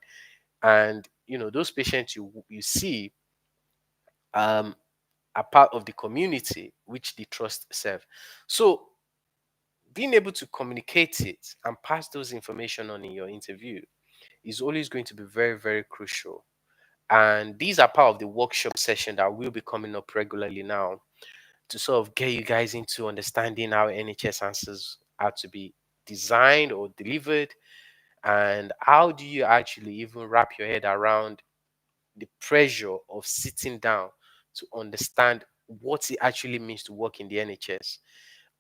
And those patients you see um are part of the community which the trust serve. So being able to communicate it and pass those information on in your interview is always going to be very, very crucial. And these are part of the workshop session that will be coming up regularly now, to sort of get you guys into understanding how NHS answers are to be designed or delivered, and how do you actually even wrap your head around the pressure of sitting down to understand what it actually means to work in the NHS,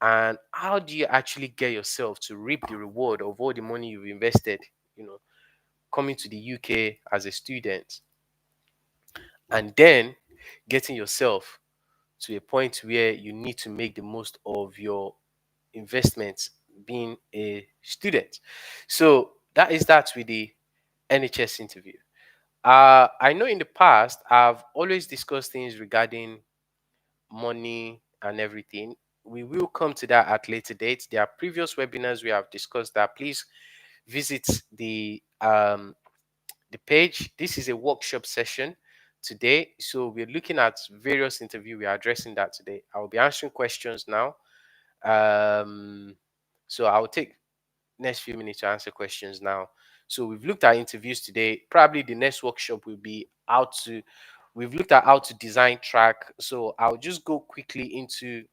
and how do you actually get yourself to reap the reward of all the money you've invested, you know, coming to the UK as a student, and then getting yourself to a point where you need to make the most of your investments being a student. So that with the NHS interview. I know in the past I've always discussed things regarding money and everything. We will come to that at later dates. There are previous webinars we have discussed that. Please visit the page. This is a workshop session today. So we're looking at various interview. We are addressing that today. I'll be answering questions now. Um, so I'll take next few minutes to answer questions now. So we've looked at interviews today. Probably the next workshop will be how to. We've looked at how to design track. So I'll just go quickly into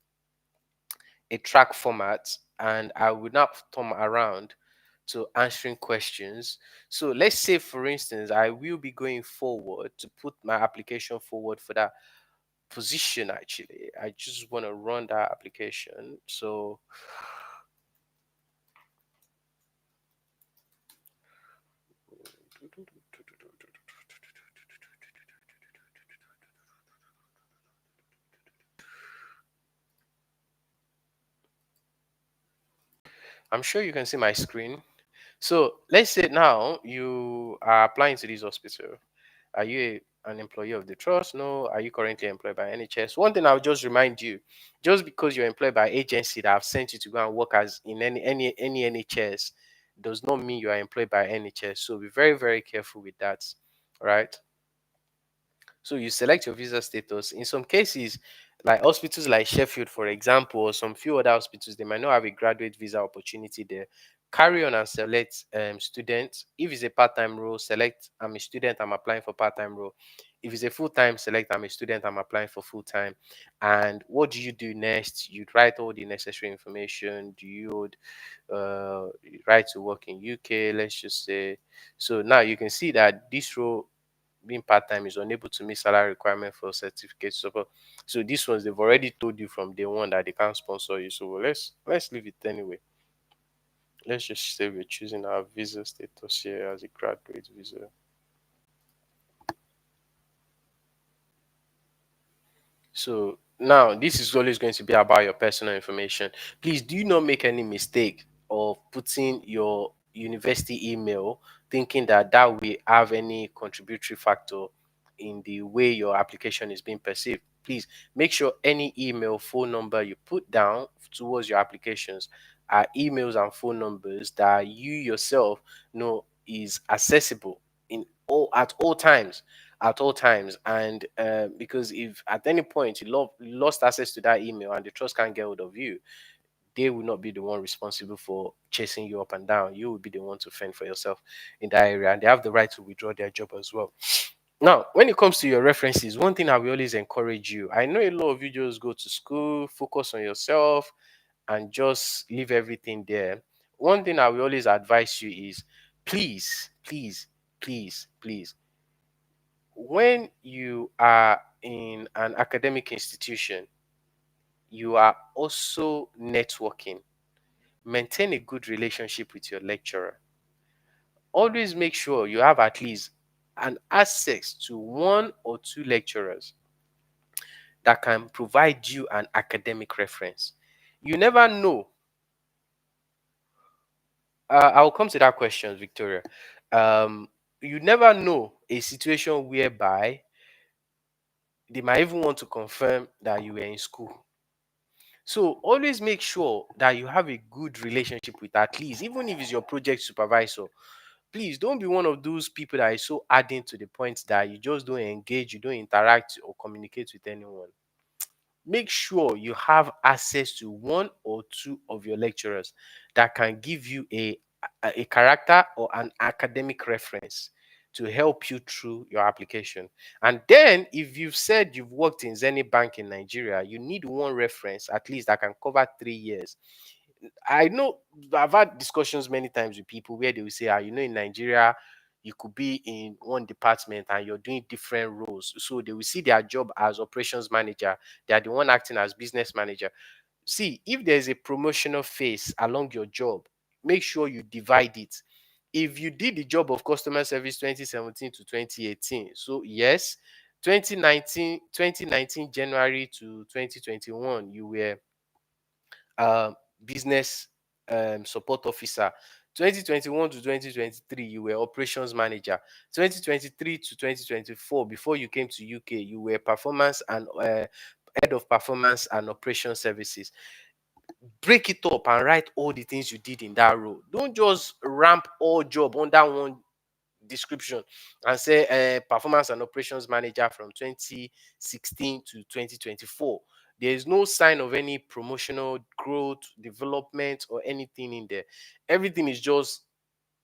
a track format, and I will now turn around to answering questions. So let's say, for instance, I will be going forward to put my application forward for that position. Actually, I just want to run that application. So I'm sure you can see my screen. So let's say now you are applying to this hospital. Are you an employee of the trust? No. Are you currently employed by NHS? One thing I'll just remind you, just because you're employed by agency that have sent you to go and work as in any NHS does not mean you are employed by NHS. So be very, very careful with that. Right? So you select your visa status. In some cases, like hospitals like Sheffield, for example, or some few other hospitals, they might not have a graduate visa opportunity there. Carry on and select student. If it's a part-time role, select I'm a student, I'm applying for part-time role. If it's a full-time, select I'm a student, I'm applying for full-time. And what do you do next? You write all the necessary information. Do you hold right to work in UK? Let's just say. So now you can see that this role being part-time is unable to meet salary requirement for certificate support. So these ones they've already told you from day one that they can't sponsor you. So let's leave it anyway. Let's just say we're choosing our visa status here as a graduate visa. So now this is always going to be about your personal information. Please do not make any mistake of putting your university email thinking that that will have any contributory factor in the way your application is being perceived. Please make sure any email, phone number you put down towards your applications are emails and phone numbers that you yourself know is accessible in all at all times. And because if at any point you lost access to that email and the trust can't get hold of you, they will not be the one responsible for chasing you up and down. You will be the one to fend for yourself in that area, and they have the right to withdraw their job as well. Now, when it comes to your references, one thing I will always encourage you, I know a lot of you just go to school, focus on yourself, and just leave everything there. One thing I will always advise you is please, please, please, when you are in an academic institution, you are also networking. Maintain a good relationship with your lecturer. Always make sure you have at least an access to one or two lecturers that can provide you an academic reference. You never know. I'll come to that question, Victoria. Um, you never know a situation whereby they might even want to confirm that you were in school. So always make sure that you have a good relationship with at least, even if it's your project supervisor. Please don't be one of those people that is so adding to the point that you just don't engage, you don't interact or communicate with anyone. Make sure you have access to one or two of your lecturers that can give you a character or an academic reference to help you through your application. And then, if you've said you've worked in Zenith Bank in Nigeria, you need one reference at least that can cover 3 years. I know I've had discussions many times with people where they will say, in Nigeria, you could be in one department and you're doing different roles. So they will see their job as operations manager. They are the one acting as business manager. See, if there's a promotional phase along your job, make sure you divide it. If you did the job of customer service 2017 to 2018, so yes, 2019 January to 2021, you were business support officer. 2021 to 2023, you were operations manager. 2023 to 2024, before you came to UK, you were performance and head of performance and operation services. Break it up and write all the things you did in that role. Don't just ramp all job under one description and say performance and operations manager from 2016 to 2024. There is no sign of any promotional growth, development, or anything in there. Everything is just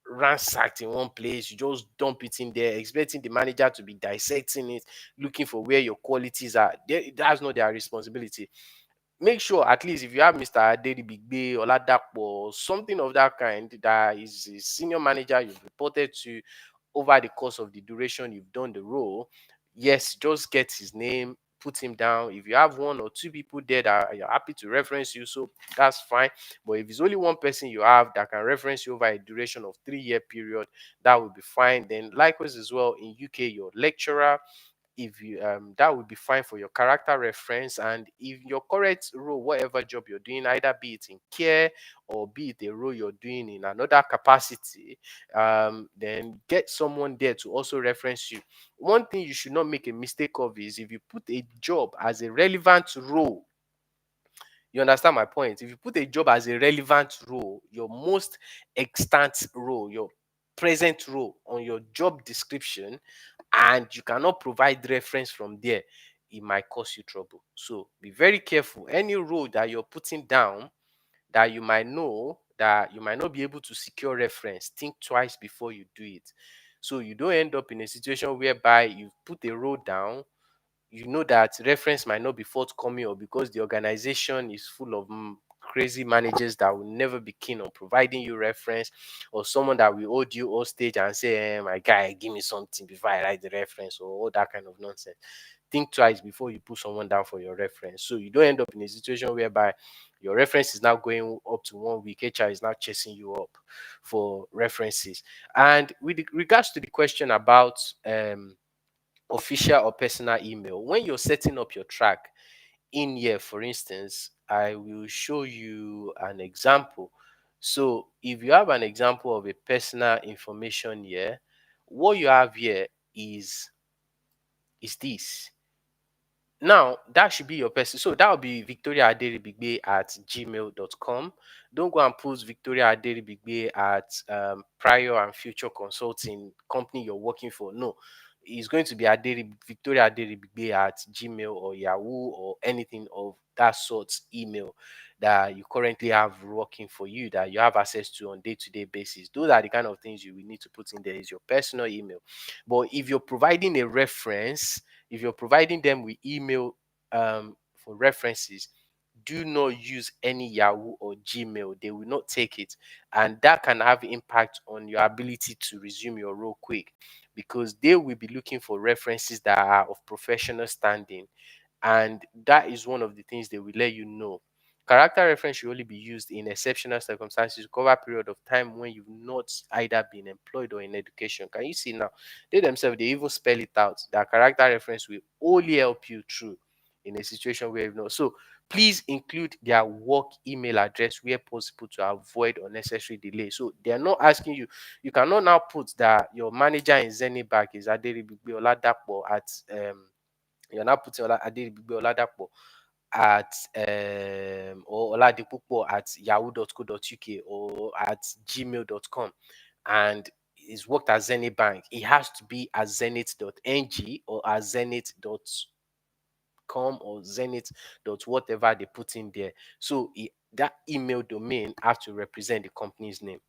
ransacked in one place. You just dump it in there, expecting the manager to be dissecting it, looking for where your qualities are. That's not their responsibility. Make sure at least if you have Mr. Aderibigbe, Oladapo, or something of that kind that is a senior manager you've reported to over the course of the duration you've done the role, yes, just get his name, put him down. If you have one or two people there that are happy to reference you, so that's fine. But if it's only one person you have that can reference you over a duration of 3 year period, that will be fine. Then likewise as well in UK, your lecturer, if you that would be fine for your character reference. And if your current role, whatever job you're doing, either be it in care or be it a role you're doing in another capacity, then get someone there to also reference you. One thing you should not make a mistake of is if you put a job as a relevant role. You understand my point? If you put a job as a relevant role, your most extant role, your present role on your job description, and you cannot provide reference from there, it might cause you trouble. So be very careful. Any role that you're putting down that you might know that you might not be able to secure reference, think twice before you do it. So you don't end up in a situation whereby you put a role down, you know that reference might not be forthcoming, or because the organization is full of crazy managers that will never be keen on providing you reference, or someone that will hold you hostage and say, my guy, give me something before I write the reference, or all that kind of nonsense. Think twice before you put someone down for your reference, so you don't end up in a situation whereby your reference is now going up to 1 week, HR is now chasing you up for references. And with regards to the question about official or personal email, when you're setting up your track in here, for instance, I will show you an example. So if you have an example of a personal information here, what you have here is this. Now, that should be your person. So that will be Victoria Aderibigbe at gmail.com. Don't go and post Victoria Aderibigbe at prior and future consulting company you're working for. No, it's going to be Victoria Aderibigbe at Gmail or Yahoo or anything of that sort email that you currently have working for you, that you have access to on day-to-day basis. Those are the kind of things you will need to put in there, is your personal email. But if you're providing a reference, if you're providing them with email for references, do not use any Yahoo or Gmail. They will not take it, and that can have impact on your ability to resume your role quick, because they will be looking for references that are of professional standing, and that is one of the things they will let you know. Character reference should only be used in exceptional circumstances to cover a period of time when you've not either been employed or in education. Can you see now? They themselves, they even spell it out that character reference will only help you through in a situation where you've not. So please include their work email address where possible to avoid unnecessary delay. So they are not asking you. You cannot now put that your manager in Zenith Bank is Aderibigbe Oladapo at you're now putting Aderibigbe Oladapo at or Oladipupo at yahoo.co.uk or at gmail.com, and he's worked at Zenith Bank. It has to be at zenith.ng or at zenith.com or zenith dot whatever they put in there. So that email domain has to represent the company's name.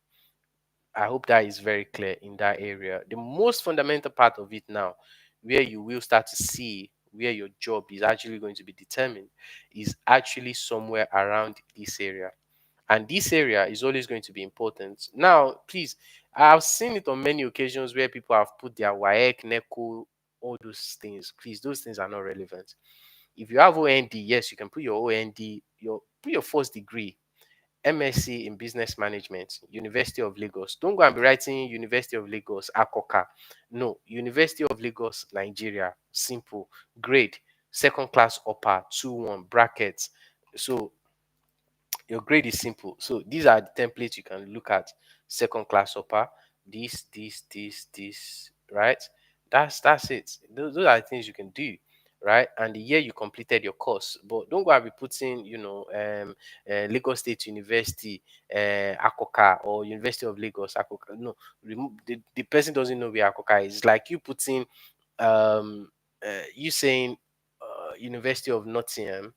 I hope that is very clear in that area. The most fundamental part of it now, where you will start to see where your job is actually going to be determined, is actually somewhere around this area. And this area is always going to be important. Now, please, I've seen it on many occasions where people have put their WAEC, NECO, all those things. Please, those things are not relevant. If you have OND, yes, you can put your OND, put your first degree, MSc in Business Management, University of Lagos. Don't go and be writing University of Lagos, Akoka. No, University of Lagos, Nigeria. Simple. Grade, second class upper, 2-1, brackets. So your grade is simple. So these are the templates you can look at. Second class upper, this, right? That's it. Those are the things you can do. right? And the year you completed your course. But don't go and be putting, Lagos State University, Akoka, or University of Lagos, Akoka. No, the person doesn't know where Akoka is. It's like you putting, um, you saying, University of Nottingham,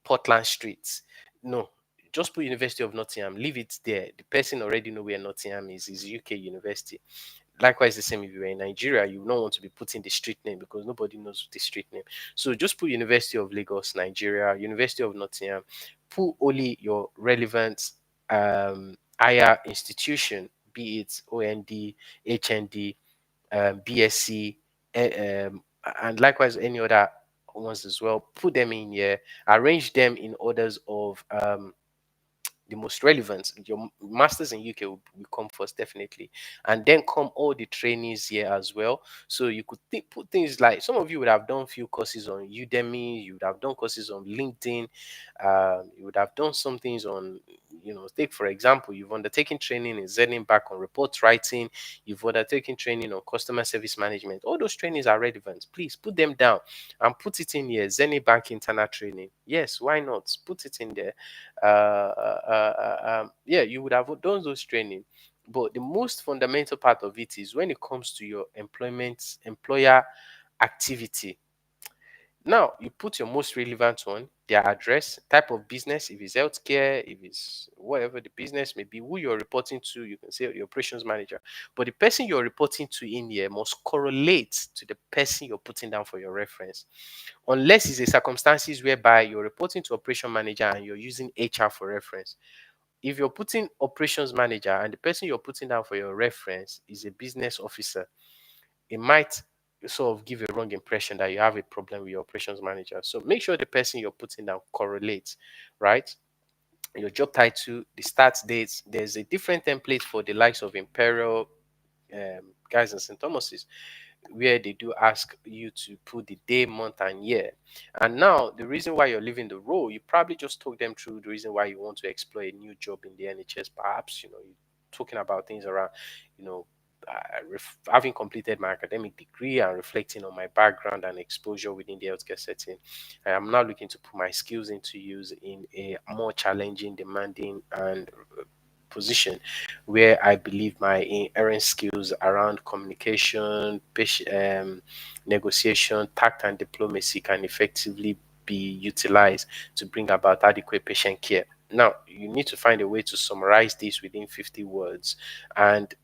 Portland Street. No, just put University of Nottingham. Leave it there. The person already know where Nottingham is. Is UK University. Likewise, the same if you were in Nigeria, you don't want to be putting the street name because nobody knows the street name. So just put University of Lagos, Nigeria, University of Nottingham. Put only your relevant higher institution, be it OND, HND, BSc, and likewise any other ones as well. Put them in here, arrange them in orders of the most relevant. Your masters in UK will come first, definitely, and then come all the trainees here as well. So you could put things like, some of you would have done few courses on Udemy, you would have done courses on LinkedIn, you would have done some things on, take for example, you've undertaken training in Zenning back on report writing, you've undertaken training on customer service management. All those trainings are relevant. Please put them down and put it in here. Zenny Bank internal training. Yes, why not? Put it in there. Yeah, you would have done those training. But the most fundamental part of it is when it comes to your employer activity. Now, you put your most relevant one, their address, type of business, if it's healthcare, if it's whatever the business may be, who you're reporting to, you can say your operations manager. But the person you're reporting to in here must correlate to the person you're putting down for your reference. Unless it's a circumstances whereby you're reporting to operation manager and you're using HR for reference. If you're putting operations manager and the person you're putting down for your reference is a business officer, it might sort of give a wrong impression that you have a problem with your operations manager. So make sure the person you're putting down correlates, right? Your job title, the start dates. There's a different template for the likes of Imperial, guys, and St. Thomas's, where they do ask you to put the day, month, and year. And now, the reason why you're leaving the role, you probably just took them through the reason why you want to explore a new job in the NHS. Perhaps, you're talking about things around, you know, having completed my academic degree and reflecting on my background and exposure within the healthcare setting, I am now looking to put my skills into use in a more challenging, demanding, and position where I believe my inherent skills around communication, negotiation, tact, and diplomacy can effectively be utilized to bring about adequate patient care. Now, you need to find a way to summarize this within 50 words, and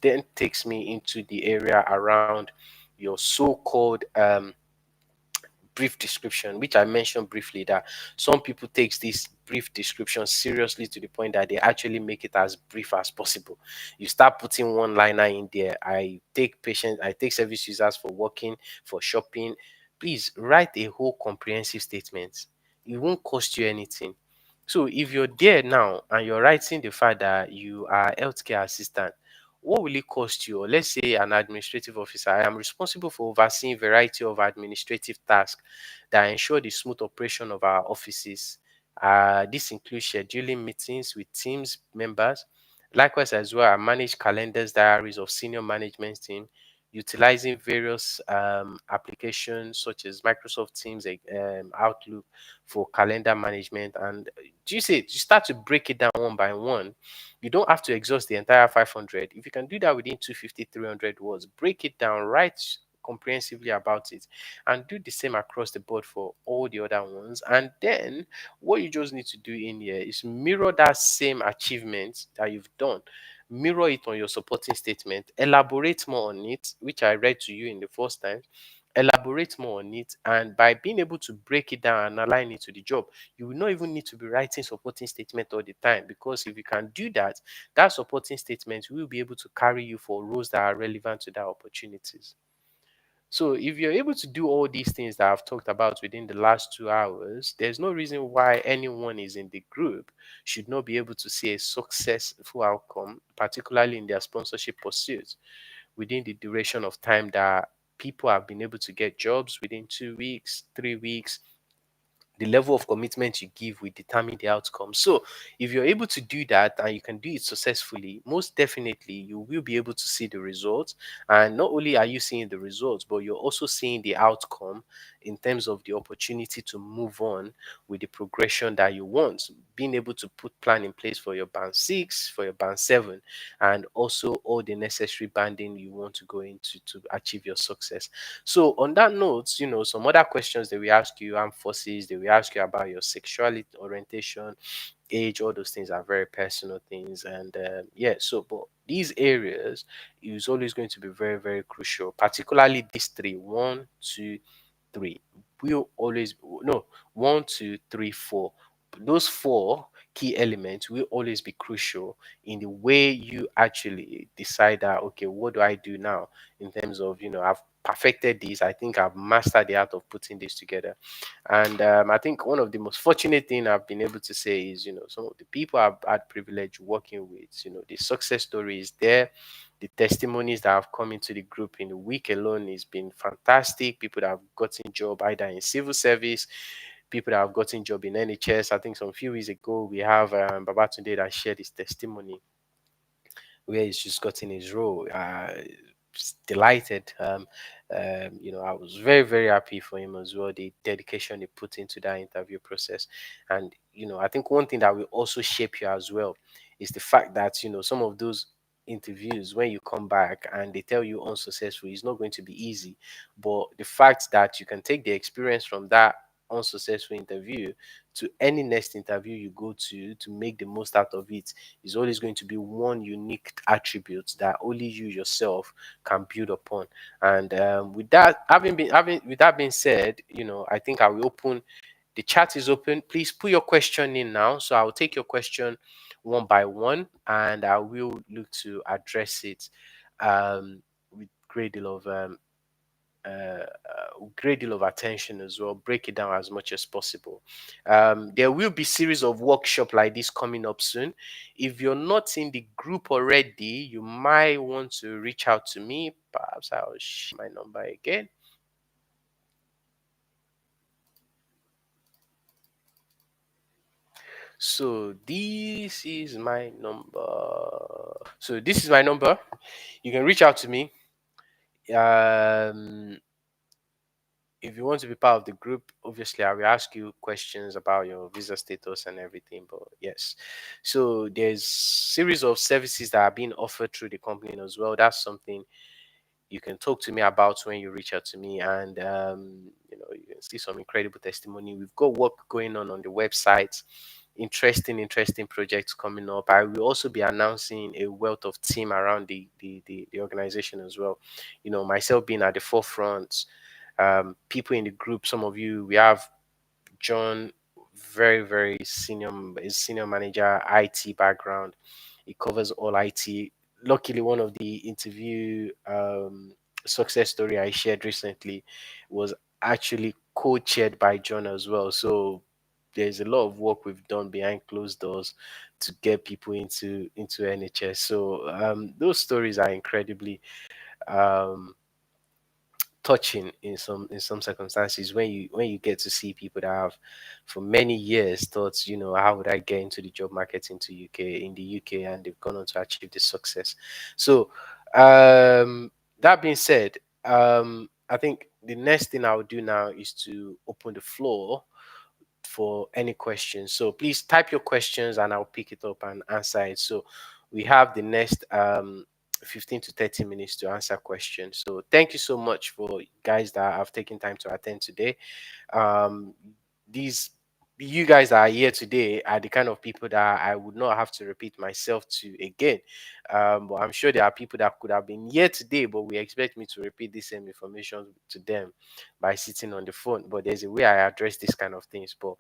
then takes me into the area around your so-called brief description, which I mentioned briefly, that some people takes this brief description seriously to the point that they actually make it as brief as possible. You start putting one liner in there. I take service users for working, for shopping. Please write a whole comprehensive statement. It won't cost you anything. So if you're there now and you're writing the fact that you are healthcare assistant, what will it cost you? Or let's say an administrative officer, I am responsible for overseeing variety of administrative tasks that ensure the smooth operation of our offices. This includes scheduling meetings with teams members. Likewise, as well, I manage calendars, diaries of senior management team, utilizing various applications such as Microsoft Teams, Outlook for calendar management. And you start to break it down one by one. You don't have to exhaust the entire 500. If you can do that within 250, 300 words, break it down, write comprehensively about it, and do the same across the board for all the other ones. And then what you just need to do in here is mirror that same achievement that you've done. Mirror it on your supporting statement, elaborate more on it, which I read to you in the first time. Elaborate more on it, and by being able to break it down and align it to the job, you will not even need to be writing supporting statement all the time, because if you can do that, that supporting statement will be able to carry you for roles that are relevant to that opportunities. So if you're able to do all these things that I've talked about within the last 2 hours, there's no reason why anyone is in the group should not be able to see a successful outcome, particularly in their sponsorship pursuits, within the duration of time that people have been able to get jobs within 2 weeks, 3 weeks. The level of commitment you give will determine the outcome. So if you're able to do that and you can do it successfully, most definitely you will be able to see the results. And not only are you seeing the results, but you're also seeing the outcome in terms of the opportunity to move on with the progression that you want, being able to put plan in place for your band 6, for your band 7, and also all the necessary banding you want to go into to achieve your success. So on that note, some other questions they will ask you, armed forces, they will ask you about your sexuality, orientation, age. All those things are very personal things. And yeah, so but these areas is always going to be very, very crucial, particularly these three: one, two, three. Will always, no, one, two, three, four. Those four key elements will always be crucial in the way you actually decide that, okay, what do I do now in terms of, I've perfected this. I think I've mastered the art of putting this together. And I think one of the most fortunate thing I've been able to say is, some of the people I've had privilege working with, the success story is there. The testimonies that have come into the group in the week alone has been fantastic. People that have gotten job either in civil service, people that have gotten job in NHS. I think some few weeks ago we have Babatunde that shared his testimony where he's just gotten his role. Delighted. I was very, very happy for him as well. The dedication he put into that interview process, and I think one thing that will also shape you as well is the fact that some of those interviews when you come back and they tell you unsuccessful, it's not going to be easy. But the fact that you can take the experience from that unsuccessful interview to any next interview you go to make the most out of it is always going to be one unique attribute that only you yourself can build upon. And with that having with that being said, I think I will open the chat is open. Please put your question in now. So I'll take your question one by one and I will look to address it with great deal of attention as well, break it down as much as possible. There will be series of workshop like this coming up soon. If you're not in the group already, you might want to reach out to me. Perhaps I'll share my number again. So this is my number. So this is my number. You can reach out to me. Um, if you want to be part of the group, obviously I will ask you questions about your visa status and everything. But yes, so there's series of services that are being offered through the company as well. That's something you can talk to me about when you reach out to me, and you can see some incredible testimony. We've got work going on the website. Interesting projects coming up. I will also be announcing a wealth of team around the organization as well. Myself being at the forefront, people in the group, some of you, we have John, very, very senior, is senior manager, IT background. He covers all IT. Luckily, one of the interview success story I shared recently was actually co-chaired by John as well. So there's a lot of work we've done behind closed doors to get people into NHS. So those stories are incredibly um, touching in some circumstances when you get to see people that have for many years thought, how would I get into the job market in the UK, and they've gone on to achieve this success. So that being said, I think the next thing I'll do now is to open the floor for any questions. So please type your questions and I'll pick it up and answer it. So we have the next 15 to 30 minutes to answer questions. So thank you so much for guys that have taken time to attend today. Um, these you guys that are here today are the kind of people that I would not have to repeat myself to again. But I'm sure there are people that could have been here today, but we expect me to repeat the same information to them by sitting on the phone. But there's a way I address these kind of things. But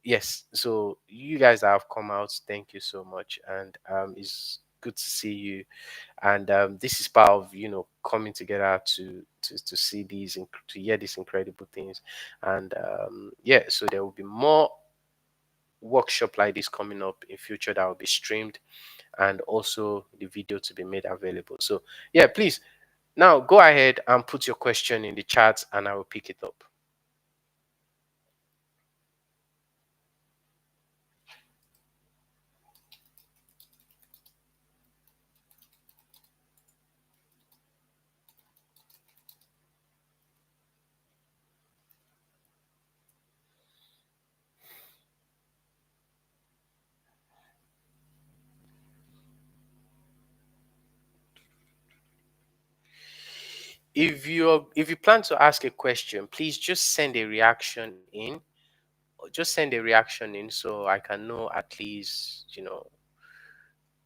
yes, so you guys that have come out, thank you so much, and it's good to see you. And this is part of coming together to see to hear these incredible things. And yeah, so there will be more workshop like this coming up in future that will be streamed, and also the video to be made available. So yeah, please now go ahead and put your question in the chat and I will pick it up. if you plan to ask a question, please just send a reaction in. Just send a reaction in so I can know at least,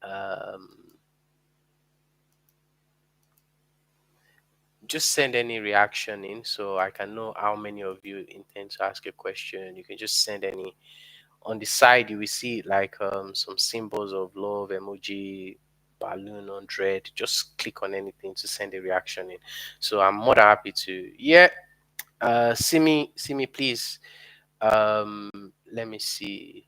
um, just send any reaction in so I can know how many of you intend to ask a question. You can just send any. On the side, you will see like some symbols of love, emoji, balloon, 100. Just click on anything to send a reaction in. So I'm more than happy to. Yeah, see me, please. Let me see.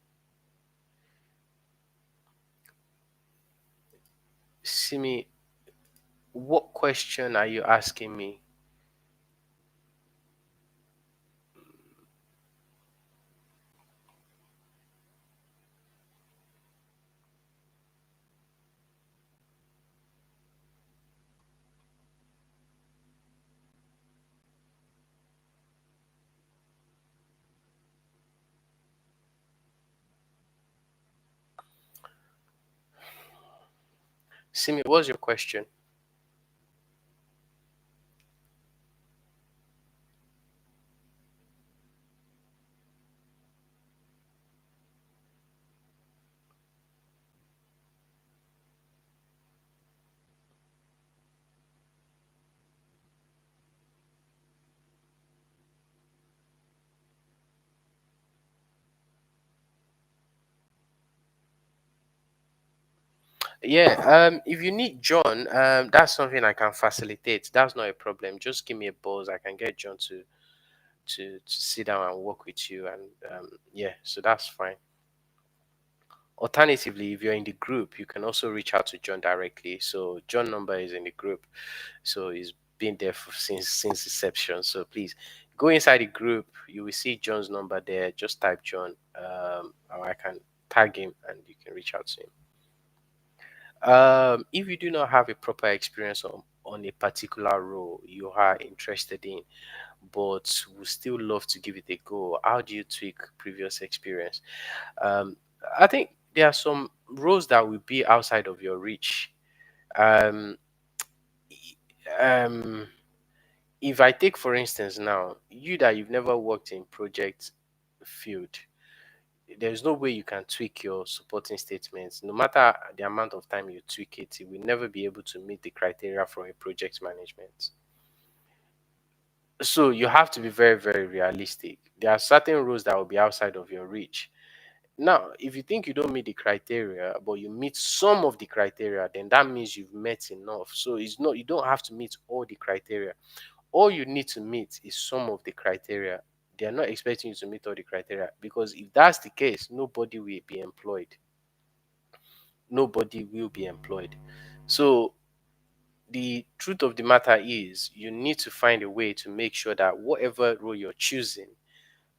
See me. What question are you asking me? See me. What's your question? Yeah, if you need John, that's something I can facilitate. That's not a problem. Just give me a buzz. I can get John to sit down and work with you, and yeah, so that's fine. Alternatively, if you're in the group, you can also reach out to John directly. So John number is in the group, so he's been there since inception. So please go inside the group. You will see John's number there. Just type John, or I can tag him, and you can reach out to him. If you do not have a proper experience on a particular role you are interested in, but would still love to give it a go, how do you tweak previous experience? Um, I think there are some roles that will be outside of your reach. Um, um, if I take, for instance, now you that you've never worked in project field, there's no way you can tweak your supporting statements. No matter the amount of time you tweak it, it will never be able to meet the criteria for a project management. So you have to be very, very realistic. There are certain roles that will be outside of your reach. Now, if you think you don't meet the criteria, but you meet some of the criteria, then that means you've met enough. So it's not, you don't have to meet all the criteria. All you need to meet is some of the criteria. They are not expecting you to meet all the criteria, because if that's the case, nobody will be employed. Nobody will be employed. So the truth of the matter is you need to find a way to make sure that whatever role you're choosing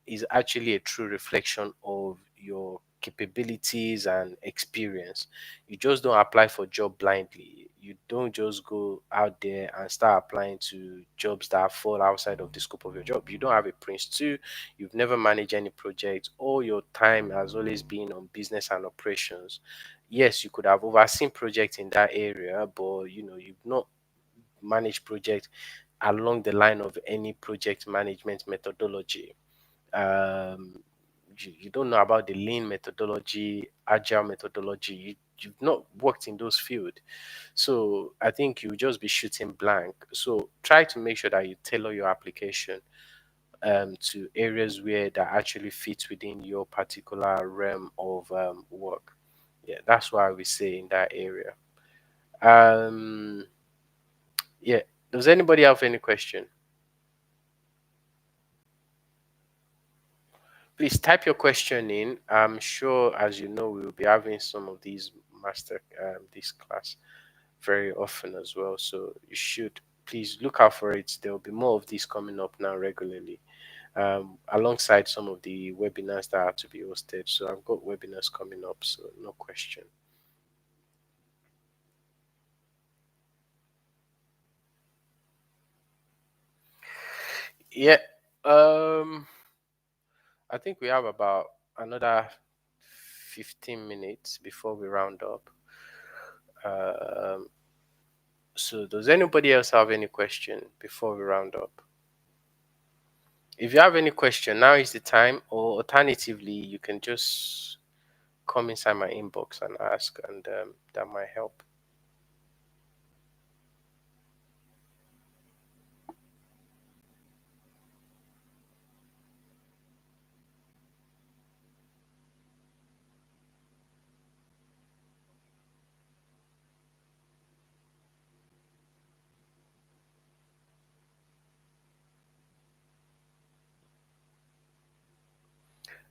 is actually a true reflection of your capabilities and experience. You just don't apply for job blindly. You don't just go out there and start applying to jobs that fall outside of the scope of your job. You don't have a Prince 2, you've never managed any project, all your time has always been on business and operations. Yes, you could have overseen projects in that area, but you've not managed projects along the line of any project management methodology. um, you don't know about the lean methodology, agile methodology. You've not worked in those fields. So I think you just be shooting blank. So try to make sure that you tailor your application to areas where that actually fits within your particular realm of work. Yeah, that's why we say in that area. Um, yeah. Does anybody have any question? Please type your question in. I'm sure, as you know, we will be having some of these this class very often as well. So you should please look out for it. There will be more of these coming up now regularly, alongside some of the webinars that are to be hosted. So I've got webinars coming up, so no question. Yeah. Um, I think we have about another 15 minutes before we round up. Um, So, does anybody else have any question before we round up? If you have any question, now is the time, or alternatively, you can just come inside my inbox and ask, and that might help.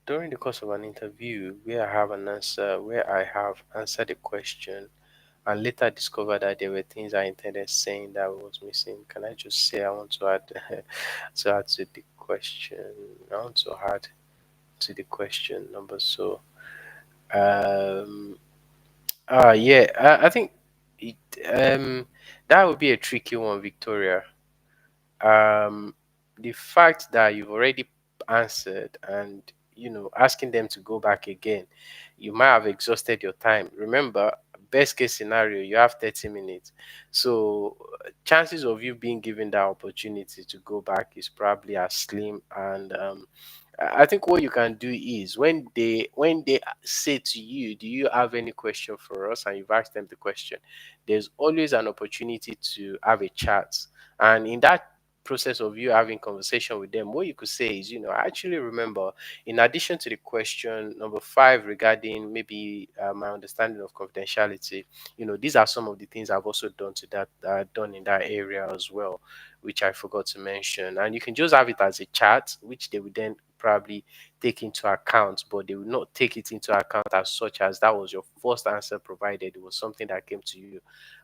During the course of an interview where I have answered a question and later discovered that there were things I intended saying that was missing, can I just say I want to add to add to the question? I want to add to the question number. So, um, yeah, I think it, that would be a tricky one, Victoria. um the fact that you've already answered, and asking them to go back again, you might have exhausted your time. Remember, best case scenario, you have 30 minutes. So chances of you being given that opportunity to go back is probably as slim. And I think what you can do is, when they say to you, "Do you have any question for us?" and you've asked them the question, there's always an opportunity to have a chat. And in that process of you having conversation with them, what you could say is, "I actually remember, in addition to the question number 5 regarding maybe my understanding of confidentiality, these are some of the things I've also done to that done in that area as well, which I forgot to mention." And you can just have it as a chat, which they would then probably take into account, but they will not take it into account as such, as that was your first answer provided. It was something that came to you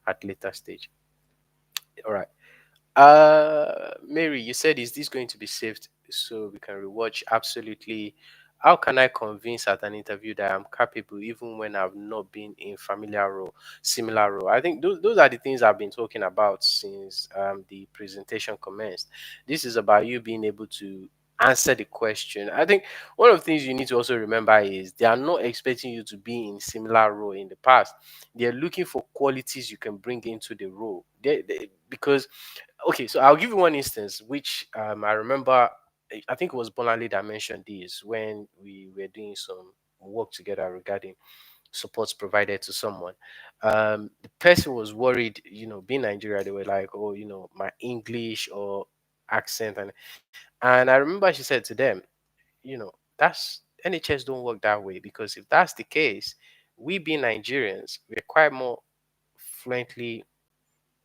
at later stage. All right. Mary, you said, "Is this going to be saved so we can rewatch?" Absolutely. How can I convince at an interview that I'm capable even when I've not been in familiar role, similar role? I think those are the things I've been talking about since the presentation commenced. This is about you being able to answer the question. I think one of the things you need to also remember is they are not expecting you to be in similar role in the past. They're looking for qualities you can bring into the role. Because okay, so I'll give you one instance, which I remember. I think it was Bonali that mentioned this when we were doing some work together regarding supports provided to someone. The person was worried, being Nigeria, they were like, "Oh, my English or accent," and I remember she said to them, "That's NHS don't work that way, because if that's the case, we being Nigerians, we're quite more fluently,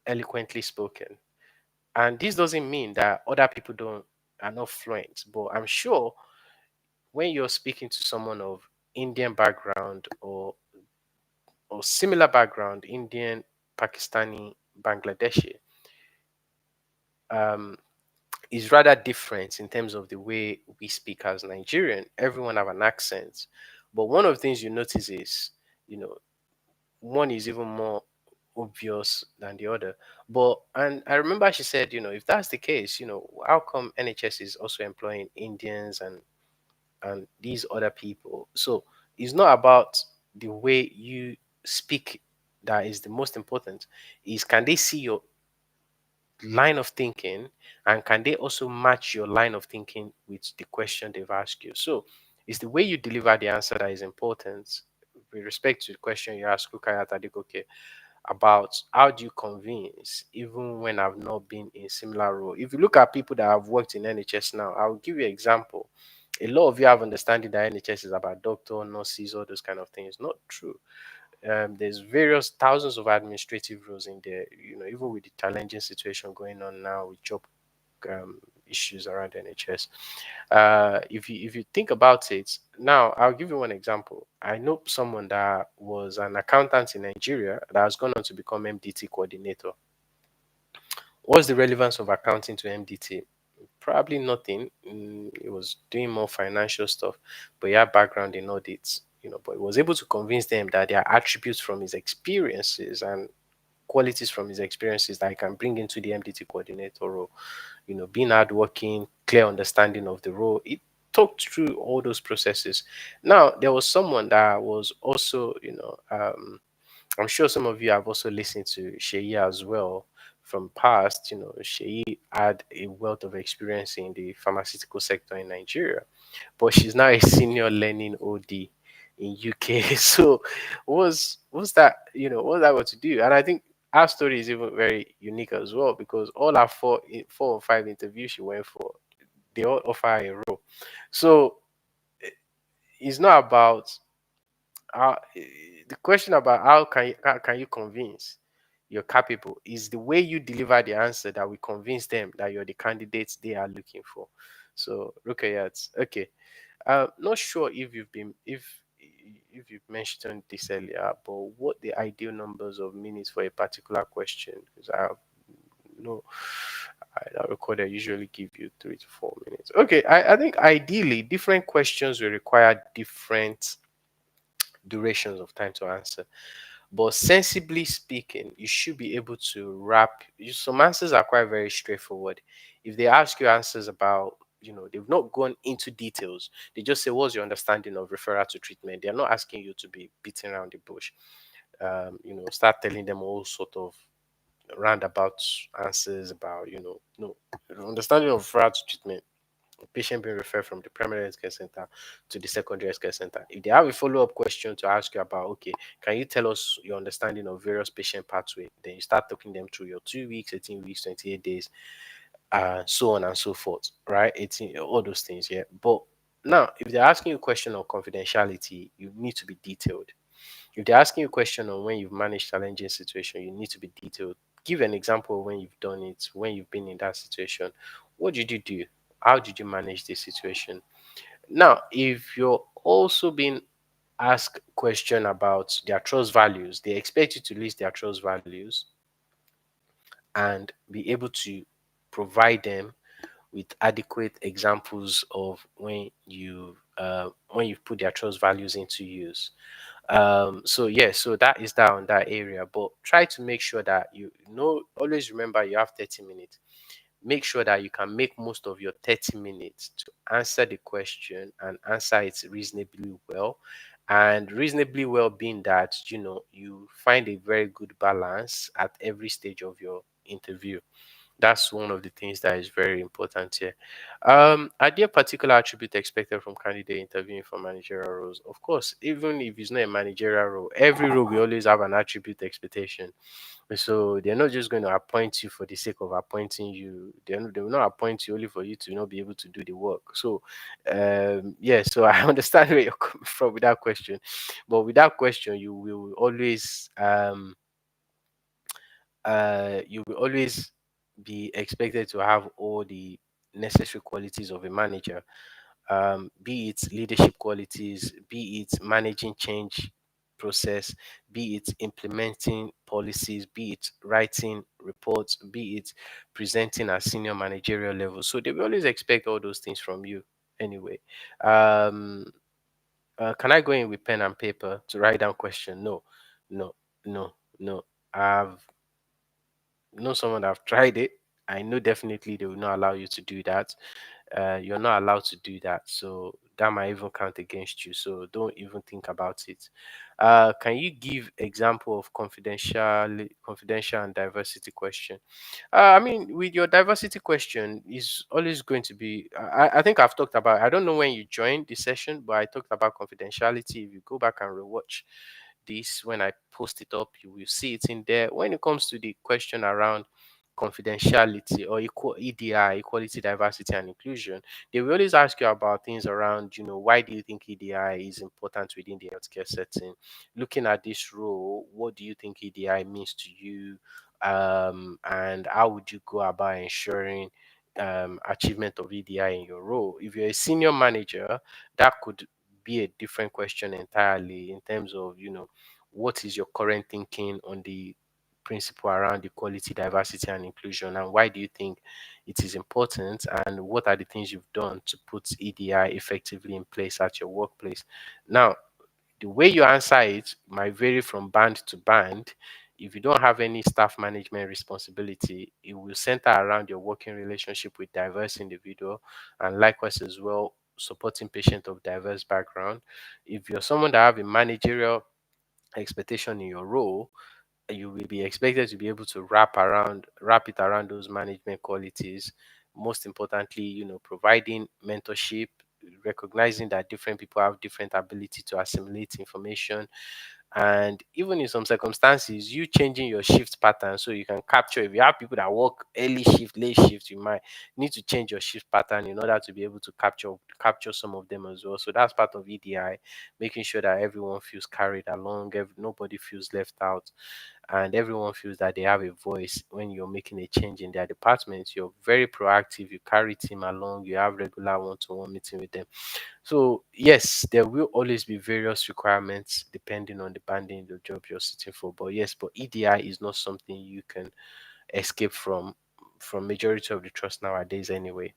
eloquently spoken. And this doesn't mean that other people don't are not fluent, but I'm sure when you're speaking to someone of Indian background, or similar background, Indian, Pakistani, Bangladeshi, um, is rather different in terms of the way we speak as Nigerian. Everyone have an accent, but one of the things you notice is, you know, one is even more obvious than the other. But and I remember she said, if that's the case, how come NHS is also employing Indians and these other people? So it's not about the way you speak that is the most important. Is, can they see your line of thinking, and can they also match your line of thinking with the question they've asked you? So it's the way you deliver the answer that is important. With respect to the question you asked Rukayat Adegoke about how do you convince even when I've not been in similar role. If you look at people that have worked in NHS now, I'll give you an example. A lot of you have understanding that NHS is about doctor, nurses, all those kind of things. Not true. There's various thousands of administrative roles in there. Even with the challenging situation going on now with job issues around NHS. If you think about it, now I'll give you one example. I know someone that was an accountant in Nigeria that has gone on to become MDT coordinator. What's the relevance of accounting to MDT? Probably nothing. He was doing more financial stuff, but he had background in audits. But he was able to convince them that there are attributes from his experiences and qualities from his experiences that he can bring into the MDT coordinator role. Being hardworking, clear understanding of the role. It talked through all those processes. Now, there was someone that was also, I'm sure some of you have also listened to Sheyi as well from past. Sheyi had a wealth of experience in the pharmaceutical sector in Nigeria, but she's now a senior learning OD in UK. So what's that, what's that got to do? And I think our story is even very unique as well, because all our four or five interviews she went for, they all offer her a role. So it's not about the question about how can you convince you're capable, is the way you deliver the answer that will convince them that you're the candidates they are looking for. So Rukayat, okay. Not sure if you've mentioned this earlier, but what the ideal numbers of minutes for a particular question? Because I have no, I record I usually give you 3 to 4 minutes. Okay, I think ideally different questions will require different durations of time to answer. But sensibly speaking, you should be able to wrap. Some answers are quite very straightforward. If they ask you answers about, they've not gone into details. They just say, "What's your understanding of referral to treatment?" They are not asking you to be beating around the bush. Start telling them all sort of roundabout answers about, no understanding of referral to treatment, patient being referred from the primary health care center to the secondary health care center. If they have a follow-up question to ask you about, okay, can you tell us your understanding of various patient pathway? Then you start talking them through your 2 weeks, 18 weeks, 28 days, so on and so forth, right? 18, all those things, yeah. But now, if they're asking you a question on confidentiality, you need to be detailed. If they're asking you a question on when you've managed challenging situation, you need to be detailed. Give an example of when you've done it, when you've been in that situation. What did you do? How did you manage the situation? Now, if you're also being asked question about their trust values, they expect you to list their trust values and be able to provide them with adequate examples of when you've put their trust values into use. So yeah, so that is that on that area. But try to make sure that always remember you have 30 minutes. Make sure that you can make most of your 30 minutes to answer the question and answer it reasonably well. And reasonably well being that you find a very good balance at every stage of your interview. That's one of the things that is very important here. Are there particular attribute expected from candidate interviewing for managerial roles? Of course, even if it's not a managerial role, every role we always have an attribute expectation. So they're not just going to appoint you for the sake of appointing you. They will not appoint you only for you to not be able to do the work. So, yeah. So I understand where you're coming from with that question, but with that question, you will always be expected to have all the necessary qualities of a manager, be it leadership qualities, be it managing change process, be it implementing policies, be it writing reports, be it presenting at senior managerial level. So they will always expect all those things from you anyway. Um, can I go in with pen and paper to write down question? No, no, no, no. I've know someone that have tried it. I know definitely they will not allow you to do that. You're not allowed to do that. So that might even count against you. So don't even think about it. Can you give example of confidential and diversity question? I mean, with your diversity question, is always going to be. I think I've talked about. I don't know when you joined the session, but I talked about confidentiality. If you go back and rewatch this when I post it up, you will see it in there. When it comes to the question around confidentiality or EDI, equality, diversity, and inclusion, they will always ask you about things around, why do you think EDI is important within the healthcare setting? Looking at this role, what do you think EDI means to you? And how would you go about ensuring achievement of EDI in your role? If you're a senior manager, that could be a different question entirely in terms of, what is your current thinking on the principle around equality, diversity, and inclusion, and why do you think it is important, and what are the things you've done to put EDI effectively in place at your workplace? Now, the way you answer it might vary from band to band. If you don't have any staff management responsibility, it will center around your working relationship with diverse individual, and likewise as well supporting patient of diverse background. If you're someone that have a managerial expectation in your role, you will be expected to be able to wrap it around those management qualities. Most importantly, providing mentorship, recognizing that different people have different ability to assimilate information, and even in some circumstances, you changing your shift pattern so you can capture. If you have people that work early shift, late shift, you might need to change your shift pattern in order to be able to capture some of them as well. So that's part of EDI, making sure that everyone feels carried along, nobody feels left out, and everyone feels that they have a voice when you're making a change in their department. You're very proactive, you carry team along, you have regular one-to-one meeting with them. So yes, there will always be various requirements depending on the banding the job you're sitting for. But yes, but EDI is not something you can escape from majority of the trust nowadays anyway.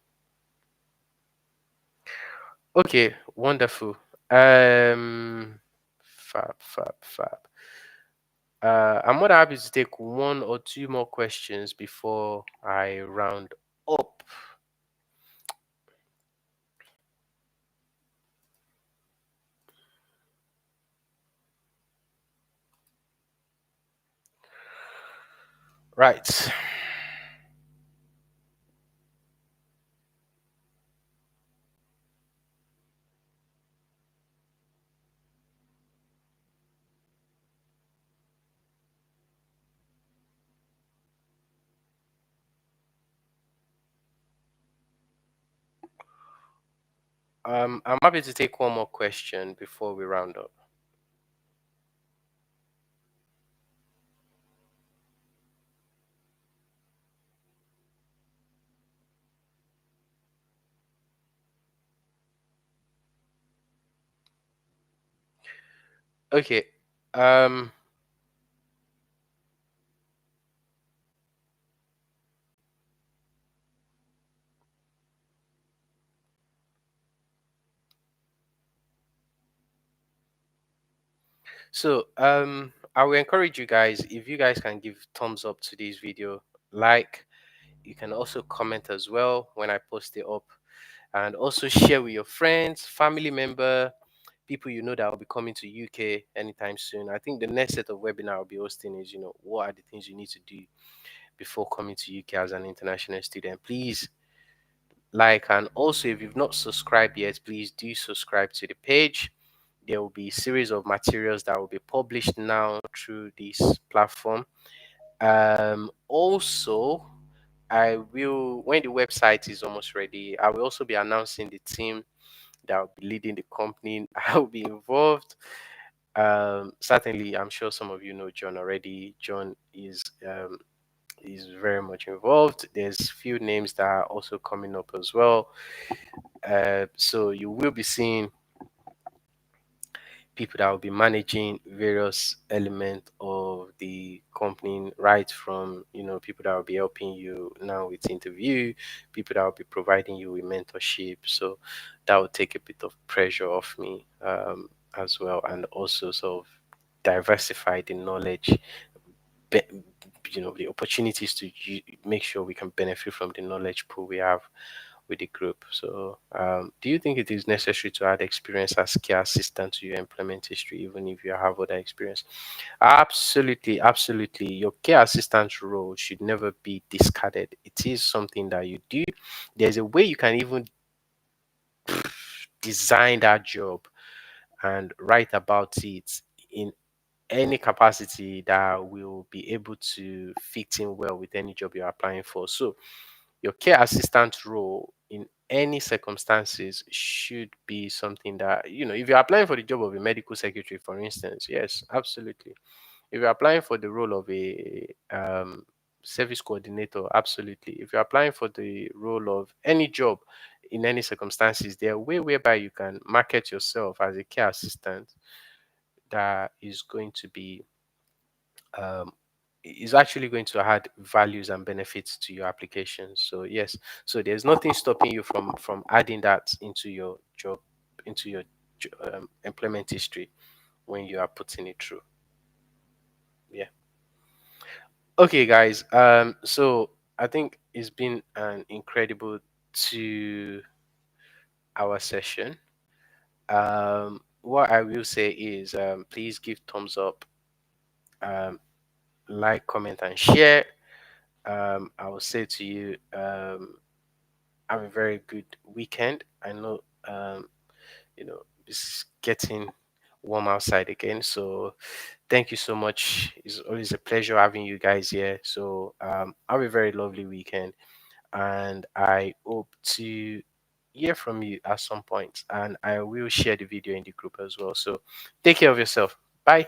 Okay, wonderful. Fab. I'm more than happy to take one or two more questions before I round up. Right. I'm happy to take one more question before we round up. Okay. Um, I will encourage you guys, if you guys can give thumbs up to this video, like, you can also comment as well when I post it up, and also share with your friends, family member, people you know that will be coming to UK anytime soon. I think the next set of webinar I'll be hosting is, what are the things you need to do before coming to UK as an international student. Please like, and also if you've not subscribed yet, please do subscribe to the page. There will be a series of materials that will be published now through this platform. Also, I will, when the website is almost ready, I will also be announcing the team that will be leading the company. I will be involved. Certainly, I'm sure some of you know John already. John is very much involved. There's few names that are also coming up as well. So you will be seeing people that will be managing various elements of the company, right from people that will be helping you now with interview, people that will be providing you with mentorship. So that will take a bit of pressure off me, as well, and also sort of diversify the knowledge, be, the opportunities to make sure we can benefit from the knowledge pool we have with the group. So, do you think it is necessary to add experience as care assistant to your employment history, even if you have other experience? Absolutely, absolutely. Your care assistant role should never be discarded. It is something that you do. There's a way you can even design that job and write about it in any capacity that will be able to fit in well with any job you're applying for. So, your care assistant role in any circumstances should be something that, if you're applying for the job of a medical secretary, for instance, yes, absolutely. If you're applying for the role of a service coordinator, absolutely. If you're applying for the role of any job in any circumstances, there are way whereby you can market yourself as a care assistant that is going to be um, is actually going to add values and benefits to your application. So yes, so there's nothing stopping you from adding that into your job, into your employment history when you are putting it through. Yeah. Okay, guys. So I think it's been an incredible 2 hour session. What I will say is, please give thumbs up Um, like, comment, and share. I will say to you, have a very good weekend. I know, it's getting warm outside again. So thank you so much. It's always a pleasure having you guys here. So have a very lovely weekend, and I hope to hear from you at some point. And I will share the video in the group as well. So take care of yourself. Bye.